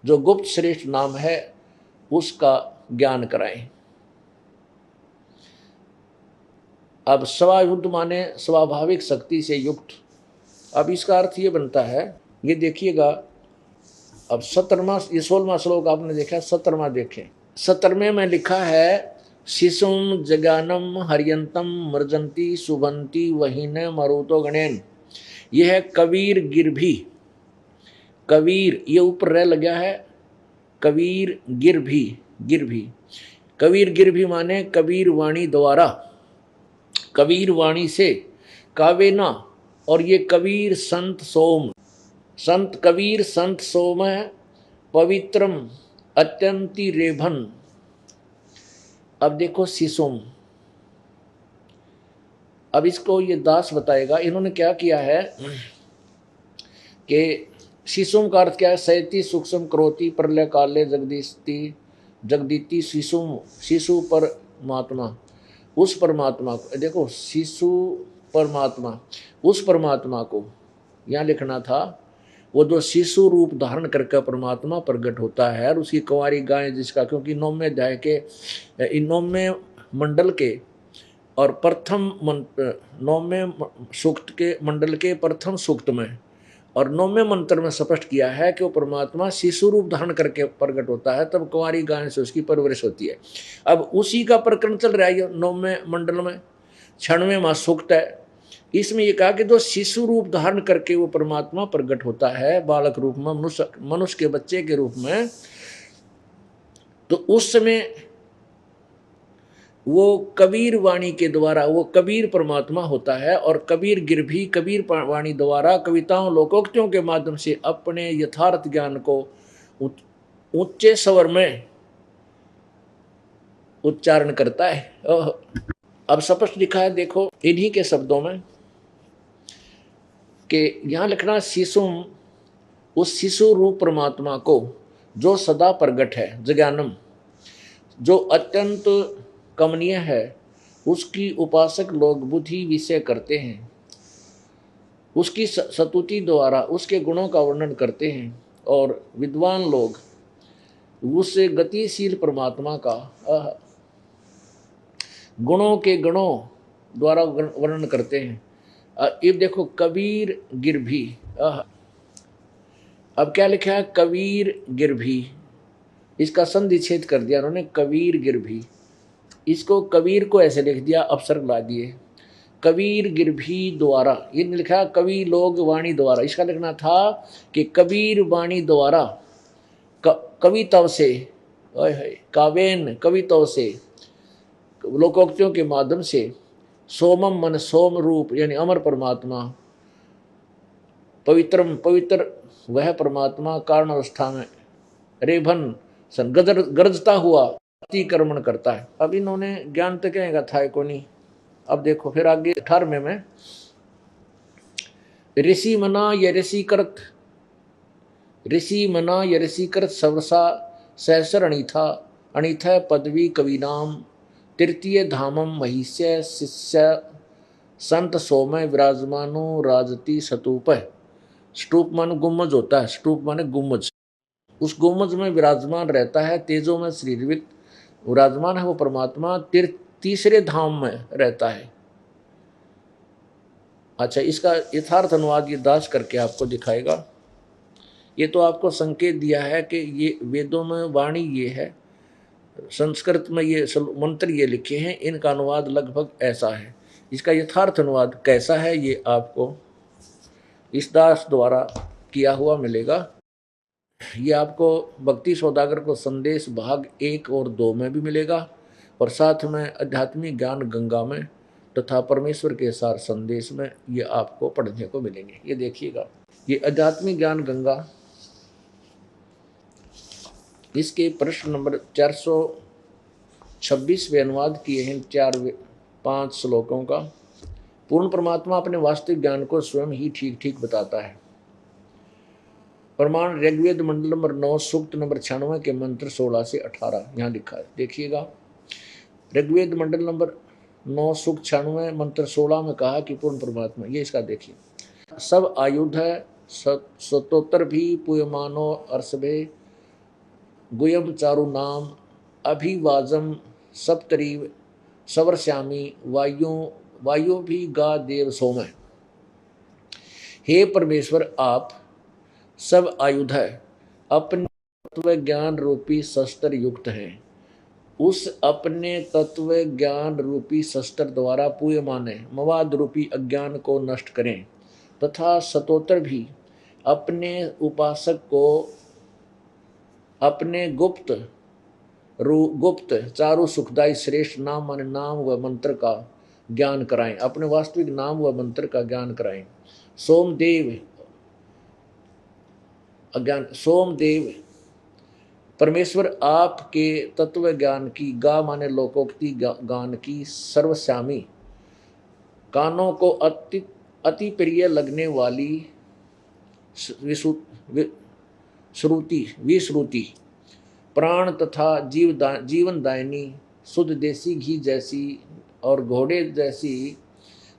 जो गुप्त श्रेष्ठ नाम है उसका ज्ञान कराएं। अब स्वायुध माने स्वाभाविक शक्ति से युक्त। अब इसका अर्थ ये बनता है, ये देखिएगा, अब 17वां, ये 16वां श्लोक आपने देखा, 17वां देखें। 17वें में लिखा है, शिशुम जगानम हरियंतम मृजंती सुभंती वहीने मरुतो गणेन। यह है कबीर गिरभी। कबीर ये ऊपर रह लगा है, कबीर गिरभी, गिरभी, कबीर गिरभी माने कबीर वाणी द्वारा, कबीर वाणी से, कावेना। और ये कबीर संत सोम, संत कबीर संत सोम पवित्रम अत्यंति रेभन। अब देखो शिशुम, अब इसको ये दास बताएगा। इन्होंने क्या किया है कि शिशुम का अर्थ क्या है? सैती सूक्ष्म क्रोति प्रलय काले जगदीति शिशुम, शिशु परमात्मा, उस परमात्मा को देखो, शिशु परमात्मा, उस परमात्मा को यहाँ लिखना था। वो जो शिशु रूप धारण करके परमात्मा प्रकट होता है और उसकी कुंवारी गाय जिसका, क्योंकि 9वें अध्याय के 9वें मंडल के और प्रथम 9वें सूक्त के मंडल के प्रथम सूक्त में और 9वें मंत्र में स्पष्ट किया है कि वो परमात्मा शिशु रूप धारण करके प्रकट होता है, तब कुंवारी गाय से उसकी परवरिश होती है। अब उसी का प्रकरण चल रहा है 9वें मंडल में, 96वां सूक्त है। इसमें ये कहा कि जो शिशु रूप धारण करके वो परमात्मा प्रकट होता है बालक रूप में, मनुष्य के बच्चे के रूप में, तो उस समय वो कबीर वाणी के द्वारा वो कबीर परमात्मा होता है। और कबीर गिरभी कबीर वाणी द्वारा कविताओं लोकोक्तियों के माध्यम से अपने यथार्थ ज्ञान को ऊंचे स्वर में उच्चारण करता है। अब स्पष्ट लिखा है, देखो इन्हीं के शब्दों में कि यहाँ लिखना, शिशुम, उस शिशु रूप परमात्मा को जो सदा प्रगट है, जज्ञानम, जो अत्यंत कमनीय है, उसकी उपासक लोग बुद्धि विषय करते हैं, उसकी स्तुति द्वारा उसके गुणों का वर्णन करते हैं। और विद्वान लोग उससे गतिशील परमात्मा का गुणों के गणों द्वारा वर्णन करते हैं। अब देखो कबीर गिरभी, अब क्या लिखा है, कबीर गिरभी, इसका संधि छेद कर दिया उन्होंने, कबीर गिरभी, इसको कबीर को ऐसे लिख दिया, अपसर्ग ला दिए, कबीर गिरभी द्वारा, ये लिखा कवि लोग वाणी द्वारा, इसका लिखना था कि कबीर वाणी द्वारा, कविताओं से, काव्यन कविताओं से, लोकोक्तियों के माध्यम से, सोमम मन सोम रूप यानी अमर परमात्मा, पवित्रम पवित्र वह परमात्मा, कारण अवस्था में रेभन सन गरजता हुआ अतिक्रमण करता है। अब इन्होंने ज्ञान तो कहेगा था को नहीं। अब देखो फिर आगे 18वें में, ऋषि मना या ऋषि करत, ऋषि मना या ऋषि करत सवसा सहसर अणिथा, अणिथा पदवी कवि नाम, तृतीय धामम महिष्य शिष्य संत सोमय विराजमानो राजती स्तूप। स्तूप मान गुम्मज होता है, स्तूप माने गुम्मज, उस गुम्मज में विराजमान रहता है, तेजो में शरीरवित विराजमान है वो परमात्मा, तीसरे धाम में रहता है। अच्छा, इसका यथार्थ अनुवाद ये दास करके आपको दिखाएगा। ये तो आपको संकेत दिया है कि ये वेदों में वाणी ये है, संस्कृत में ये मंत्र ये लिखे हैं, इनका अनुवाद लगभग ऐसा है। इसका यथार्थ अनुवाद कैसा है ये आपको इस दास द्वारा किया हुआ मिलेगा। ये आपको भक्ति सौदागर को संदेश भाग 1 और 2 में भी मिलेगा, और साथ में आध्यात्मिक ज्ञान गंगा में तथा परमेश्वर के सार संदेश में ये आपको पढ़ने को मिलेंगे। ये देखिएगा, ये आध्यात्मिक ज्ञान गंगा, इसके प्रश्न नंबर 426वें अनुवाद किए हैं 4-5 श्लोकों का। पूर्ण परमात्मा अपने वास्तविक ज्ञान को स्वयं ही ठीक ठीक बताता है। प्रमाण ऋग्वेद मंडल नंबर 9 सूक्त नंबर 96 के मंत्र 16 से 18 यहाँ लिखा है, देखिएगा। ऋग्वेद मंडल नंबर 9 सूक्त 96 मंत्र 16 में कहा कि पूर्ण परमात्मा, ये इसका देखिए, सब आयुध है सतोत्तर भी पुयमानो अर्षभे गुयम चारु नाम अभिवाजम सप्तरीव सवरश्यामी वायु भी गा देव सोम। हे परमेश्वर, आप सब आयुध है, अपने तत्व ज्ञान रूपी शस्त्र युक्त हैं, उस अपने तत्व ज्ञान रूपी शस्त्र द्वारा पूयमाने मवाद रूपी अज्ञान को नष्ट करें, तथा सतोत्तर भी अपने उपासक को अपने गुप्त चारु सुखदायी श्रेष्ठ नाम माने नाम व मंत्र का ज्ञान कराएं, अपने वास्तविक नाम व मंत्र का ज्ञान कराएं। सोमदेव परमेश्वर, आपके तत्व ज्ञान की, गा माने लोकोक्ति गान की, सर्वश्यामी कानों को अति प्रिय लगने वाली विश्रुति प्राण तथा जीवन दायिनी शुद्ध देसी घी जैसी और घोड़े जैसी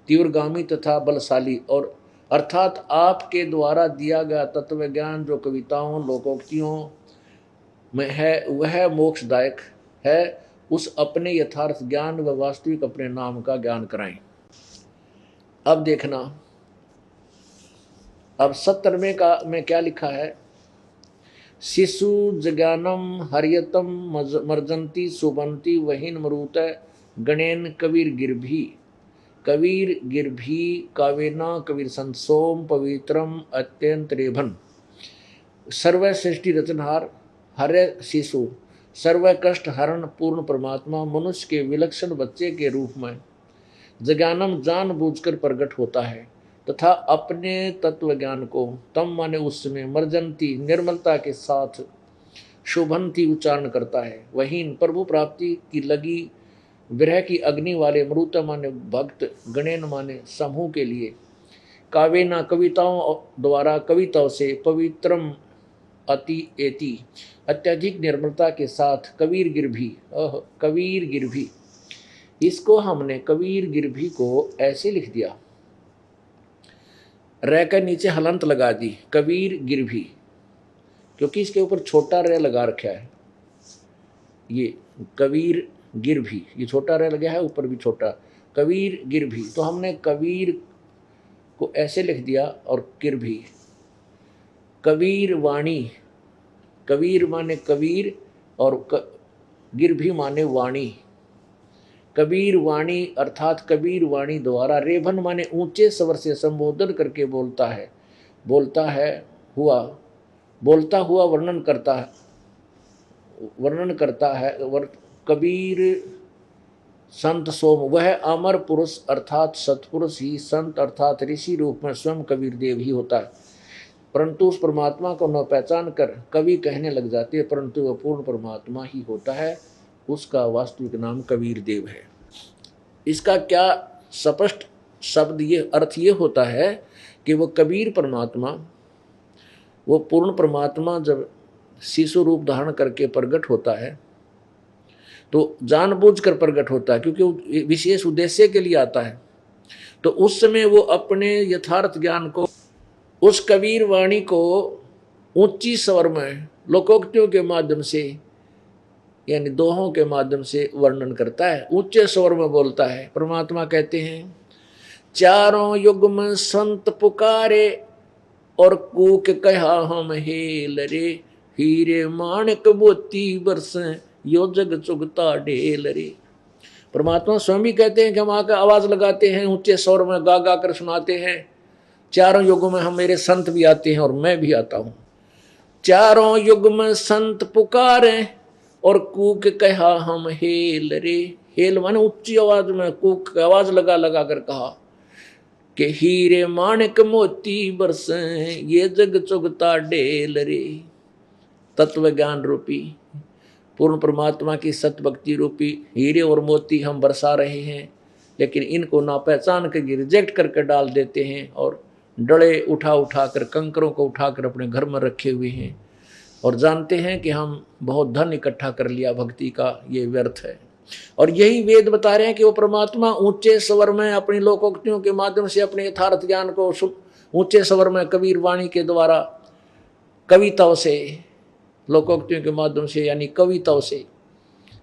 तीव्रगामी तथा बलशाली, और अर्थात आपके द्वारा दिया गया तत्व ज्ञान जो कविताओं लोकोक्तियों में है वह मोक्षदायक है, उस अपने यथार्थ ज्ञान व वास्तविक अपने नाम का ज्ञान कराएं। अब देखना, अब 70वें का में क्या लिखा है, शिशु जज्ञानम हरियतम मर्जंती सुबंती वहीन मरुत गणेन कबीर गिरभी कावेना कबीर संसोम पवित्रम अत्यंत रेभन। सर्व सृष्टि रचनहार हरे शिशु सर्व कष्ट हरण पूर्ण परमात्मा मनुष्य के विलक्षण बच्चे के रूप में जज्ञानम जानबूझकर प्रकट होता है, तथा अपने तत्व ज्ञान को तम माने उसमें मर्जंती निर्मलता के साथ शोभंती उच्चारण करता है। वहीं प्रभु प्राप्ति की लगी विरह की अग्नि वाले मरुत माने भक्त, गणेन माने समूह के लिए, कावेना कविताओं द्वारा कविताओं से, पवित्रम अति एति अत्यधिक निर्मलता के साथ कबीर गिरभी, इसको हमने कबीर गिरभी को ऐसे लिख दिया, र के नीचे हलंत लगा दी, कबीर गिरभी, क्योंकि इसके ऊपर छोटा र लगा रखा है। ये कबीर गिरभी, ये छोटा र लगा है, ऊपर भी छोटा, कबीर गिरभी, तो हमने कबीर को ऐसे लिख दिया और गिरभी। कबीर वाणी, कबीर माने कबीर और गिरभी माने वाणी। कबीर वाणी अर्थात कबीर वाणी द्वारा रेभन माने ऊंचे स्वर से संबोधन करके बोलता है हुआ बोलता हुआ वर्णन करता है कबीर संत सोम, वह अमर पुरुष अर्थात सतपुरुष ही संत अर्थात ऋषि रूप में स्वयं कबीर देव ही होता है। परंतु उस परमात्मा को न पहचान कर कवि कहने लग जाते हैं, परंतु वह पूर्ण परमात्मा ही होता है। उसका वास्तविक नाम कबीर देव है। इसका क्या स्पष्ट शब्द ये अर्थ ये होता है कि वो कबीर परमात्मा, वो पूर्ण परमात्मा जब शिशु रूप धारण करके प्रकट होता है तो जानबूझकर प्रकट होता है, क्योंकि विशेष उद्देश्य के लिए आता है। तो उस समय वो अपने यथार्थ ज्ञान को, उस कबीर वाणी को ऊंची स्वर में लोकोक्तियों के माध्यम से यानी दोहों के माध्यम से वर्णन करता है, ऊंचे स्वर में बोलता है। परमात्मा कहते हैं, चारों युग में संत पुकारे और कूक कहा हम हेल रे, हीरे माणिक मोती बरसें यो जग चुगता ढेल रे। परमात्मा स्वयं भी कहते हैं कि हम आकर आवाज लगाते हैं, ऊंचे स्वर में गा गा कर सुनाते हैं। चारों युगों में हम मेरे संत भी आते हैं और मैं भी आता हूं। चारों युग में संत पुकारे और कूक कहा हम हेल रे। हेल माने ऊंची आवाज में, कूक आवाज लगा लगा कर कहा कि हीरे माणिक मोती बरसे ये जग चुगता ढेल रे। तत्व ज्ञान रूपी पूर्ण परमात्मा की सत्य भक्ति रूपी हीरे और मोती हम बरसा रहे हैं, लेकिन इनको ना पहचान कर रिजेक्ट करके डाल देते हैं और डले उठा उठा कर, कंकरों को उठाकर अपने घर में रखे हुए हैं और जानते हैं कि हम बहुत धन इकट्ठा कर लिया, भक्ति का ये व्यर्थ है। और यही वेद बता रहे हैं कि वो परमात्मा ऊंचे स्वर में अपनी लोकोक्तियों के माध्यम से अपने यथार्थ ज्ञान को ऊंचे स्वर में कबीर वाणी के द्वारा कविताओं से, लोकोक्तियों के माध्यम से यानी कविताओं से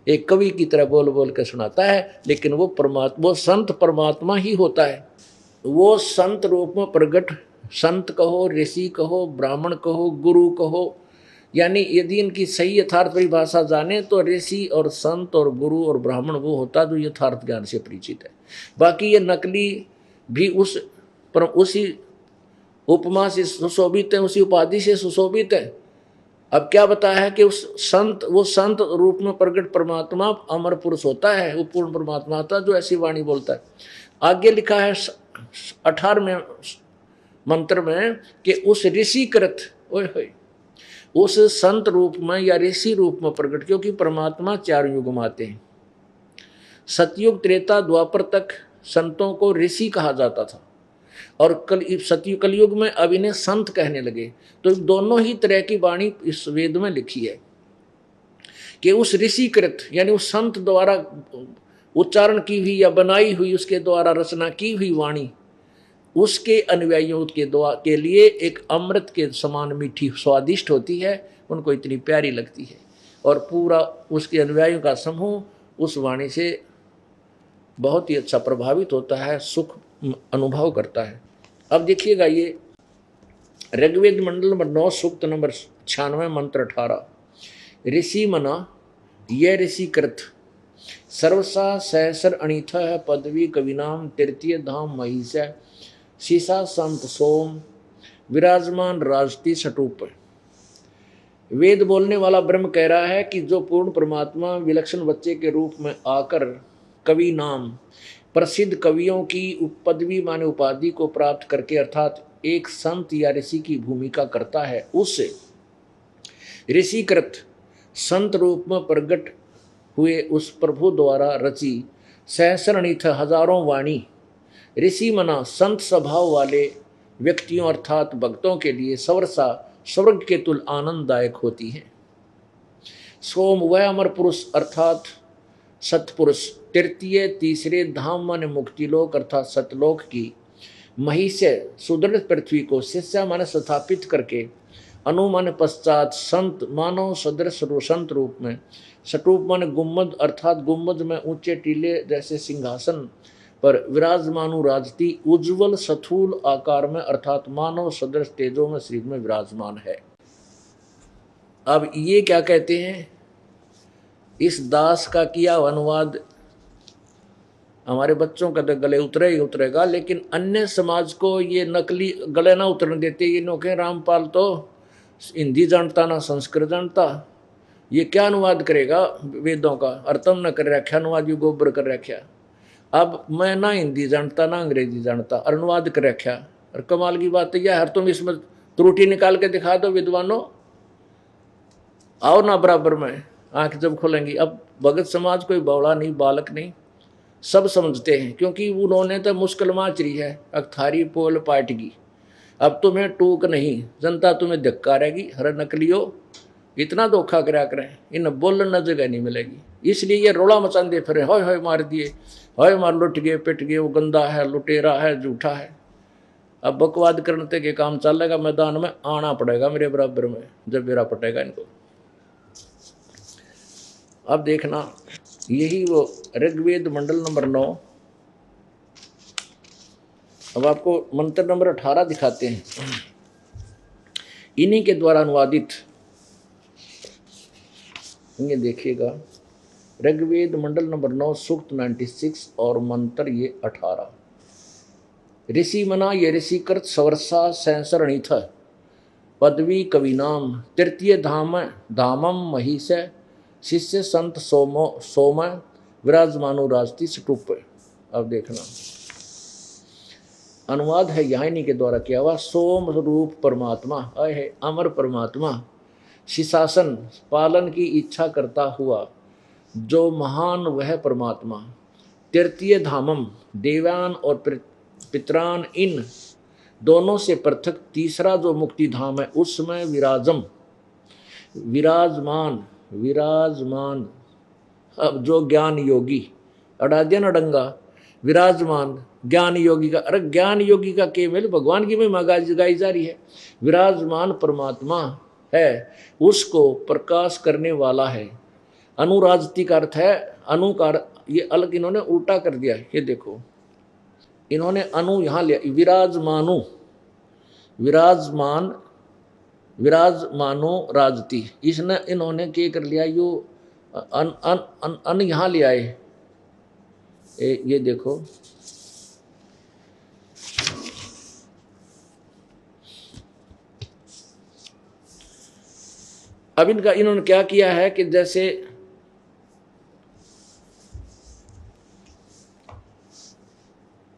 एक कवि की तरह बोल बोल कर सुनाता है। लेकिन वो परमात्मा, वो संत परमात्मा ही होता है। वो संत रूप में प्रकट, संत कहो, ऋषि कहो, ब्राह्मण कहो, गुरु कहो, यानी यदि इनकी सही यथार्थ परिभाषा जाने तो ऋषि और संत और गुरु और ब्राह्मण वो होता जो यथार्थ ज्ञान से परिचित है। बाकी ये नकली भी उसी उपमा से सुशोभित है, उसी उपाधि से सुशोभित है। अब क्या बताया है कि वो संत रूप में प्रकट परमात्मा अमर पुरुष होता है, वो पूर्ण परमात्मा होता है जो ऐसी वाणी बोलता है। आगे लिखा है 18वें मंत्र में कि उस ऋषिकृत, उस संत रूप में या ऋषि रूप में प्रकट, क्योंकि परमात्मा 4 युग में आते हैं। सतयुग त्रेता द्वापर तक संतों को ऋषि कहा जाता था और कलयुग में अब इन्हें संत कहने लगे। तो दोनों ही तरह की वाणी इस वेद में लिखी है कि उस ऋषिकृत यानी उस संत द्वारा उच्चारण की हुई या बनाई हुई, उसके द्वारा रचना की हुई वाणी उसके अनुयायियों के लिए एक अमृत के समान मीठी स्वादिष्ट होती है, उनको इतनी प्यारी लगती है और पूरा उसके अनुयायियों का समूह उस वाणी से बहुत ही अच्छा प्रभावित होता है, सुख अनुभव करता है। अब देखिएगा ये ऋग्वेद मंडल नंबर 9 सूक्त नंबर 96 मंत्र 18, ऋषि मना ये ऋषिकृत सर्वसा सहसर अणिथ पदवी कविनाम तृतीय धाम महिष शीशा संत सोम विराजमान राजती सटूप। वेद बोलने वाला ब्रह्म कह रहा है कि जो पूर्ण परमात्मा विलक्षण बच्चे के रूप में आकर कवि नाम प्रसिद्ध कवियों की पदवी माने उपाधि को प्राप्त करके अर्थात एक संत या ऋषि की भूमिका करता है, उस ऋषिकृत संत रूप में प्रकट हुए उस प्रभु द्वारा रची सहस्रणिथ हजारों वाणी ऋषि मना संत स्वभाव वाले व्यक्तियों अर्थात भक्तों के लिए सवरसा स्वर्ग के तुल आनंददायक होती है। सोम वह अमर पुरुष अर्थात सतपुरुष तृतीय तीसरे धाम माने मुक्तिलोक अर्थात सतलोक की महिष सुदृढ़ पृथ्वी को शिष्या माने स्थापित करके अनु माने पश्चात संत मानव सदृश संत रूप में सटूप माने गुम्मद अर्थात गुम्मद में ऊंचे टीले जैसे सिंहासन पर विराजमानु राजती उज्ज्वल स्थूल आकार में अर्थात मानव सदृश तेजो में शरीर में विराजमान है। अब ये क्या कहते हैं, इस दास का किया अनुवाद हमारे बच्चों का तो गले उतरे ही उतरेगा, लेकिन अन्य समाज को ये नकली गले ना उतरने देते। ये नौके रामपाल तो हिंदी जानता ना संस्कृत जानता, ये क्या अनुवाद करेगा वेदों का, अर्थम न कर रखा अनुवाद, ये गोबर कर रखा। अब मैं ना हिंदी जानता ना अंग्रेजी जानता, अनुवाद कर रखा। और कमाल की बात तो यह है, तुम इसमें त्रुटि निकाल के दिखा दो विद्वानों, आओ ना बराबर में, आंख जब खोलेंगी। अब भगत समाज कोई बौड़ा नहीं, बालक नहीं, सब समझते हैं, क्योंकि उन्होंने तो मुश्किल माचरी है अख्तारी पोल पाटगी। अब तुम्हें टूक नहीं, जनता तुम्हें धिक्कारेगी। हर नकलियो इतना धोखा करा करें, इन बोलने जगह नहीं मिलेगी। इसलिए ये रोड़ा मचाते फिर, होय होय मार दिए, होय मार लुट गए पिट गए, वो गंदा है, लुटेरा है, झूठा है। अब बकवाद करने के काम चलेगा, मैदान में आना पड़ेगा मेरे बराबर में, जब मेरा पटेगा इनको। अब देखना, यही वो ऋग्वेद मंडल नंबर 9। अब आपको मंत्र नंबर 18 दिखाते हैं, इन्हीं के द्वारा अनुवादित। ये देखिएगा, ऋग्वेद मंडल नंबर 9 सूक्त 96 और मंत्र ये 18। ऋषि मना ये ऋषि कृत सवर्षा सैंसरणिथ पदवी कविनाम तृतीय धामम महिष शिष्य संत सोम विराजमानु राजती सटुप। अब देखना, अनुवाद है यहाँ इन्हीं के द्वारा किया हुआ। सोम रूप परमात्मा है, अमर परमात्मा, शिशासन पालन की इच्छा करता हुआ जो महान वह परमात्मा, तृतीय धामम देवान और पितरान इन दोनों से पृथक तीसरा जो मुक्ति धाम है उसमें विराजमान। अब जो ज्ञान योगी अड़ाद्यन अडंगा विराजमान ज्ञान योगी का, अरे ज्ञान योगी का केवल भगवान की महिमा गाई जा रही है। विराजमान परमात्मा है, उसको प्रकाश करने वाला है। अनुराजती का अर्थ है अनुकार, ये अलग इन्होंने उल्टा कर दिया। ये देखो, इन्होंने अनु यहाँ लिया, विराजमानो राजती, इसने इन्होंने क्या कर लिया, यो अन यहाँ लिया है। ये देखो, अब इनका इन्होंने क्या किया है कि जैसे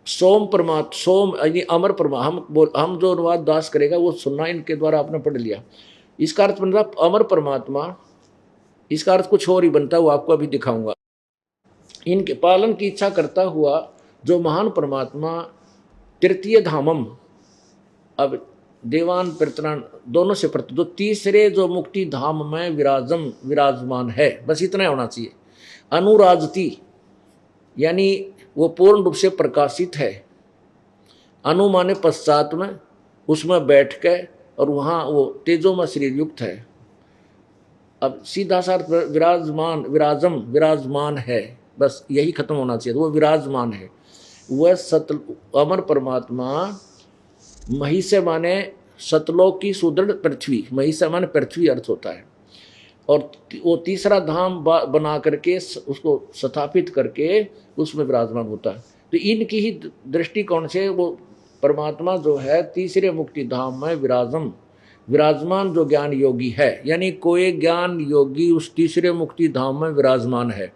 सोम अमर परमा, हम जो अनुवाद दास करेगा वो सुनना, इनके द्वारा आपने पढ़ लिया। इसका अर्थ बन रहा अमर परमात्मा, इसका अर्थ कुछ और ही बनता है, वो आपको अभी दिखाऊंगा। इनके पालन की इच्छा करता हुआ जो महान परमात्मा तृतीय धामम, अब देवान पितरान दोनों से प्रति जो तीसरे जो मुक्ति धाम में विराजमान है, बस इतना होना चाहिए। अनुराजती यानी वो पूर्ण रूप से प्रकाशित है। अनु माने पश्चात में, उसमें बैठ के, और वहाँ वो तेजो में शरीर युक्त है। अब सीधा सा विराजमान है, बस यही खत्म होना चाहिए। वो विराजमान है, वह अमर परमात्मा। महिष माने सतलोक की सुदृढ़ पृथ्वी, महिष माने पृथ्वी अर्थ होता है। और वो तीसरा धाम बना करके उसको स्थापित करके उसमें विराजमान होता है। तो इनकी ही दृष्टिकोण से वो परमात्मा जो है तीसरे मुक्ति धाम में विराजमान जो ज्ञान योगी है, यानी कोई ज्ञान योगी उस तीसरे मुक्ति धाम में विराजमान है।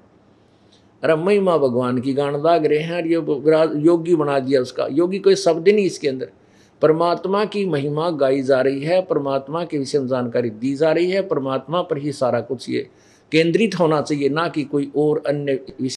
अरे महिमा भगवान की गान लाग रहे हैं, और ये योगी बना दिया उसका। योगी कोई शब्द नहीं इसके अंदर, परमात्मा की महिमा गाई जा रही है, परमात्मा के विषय में जानकारी दी जा रही है, परमात्मा पर ही सारा कुछ ये केंद्रित होना चाहिए, ना कि कोई और अन्य विषय।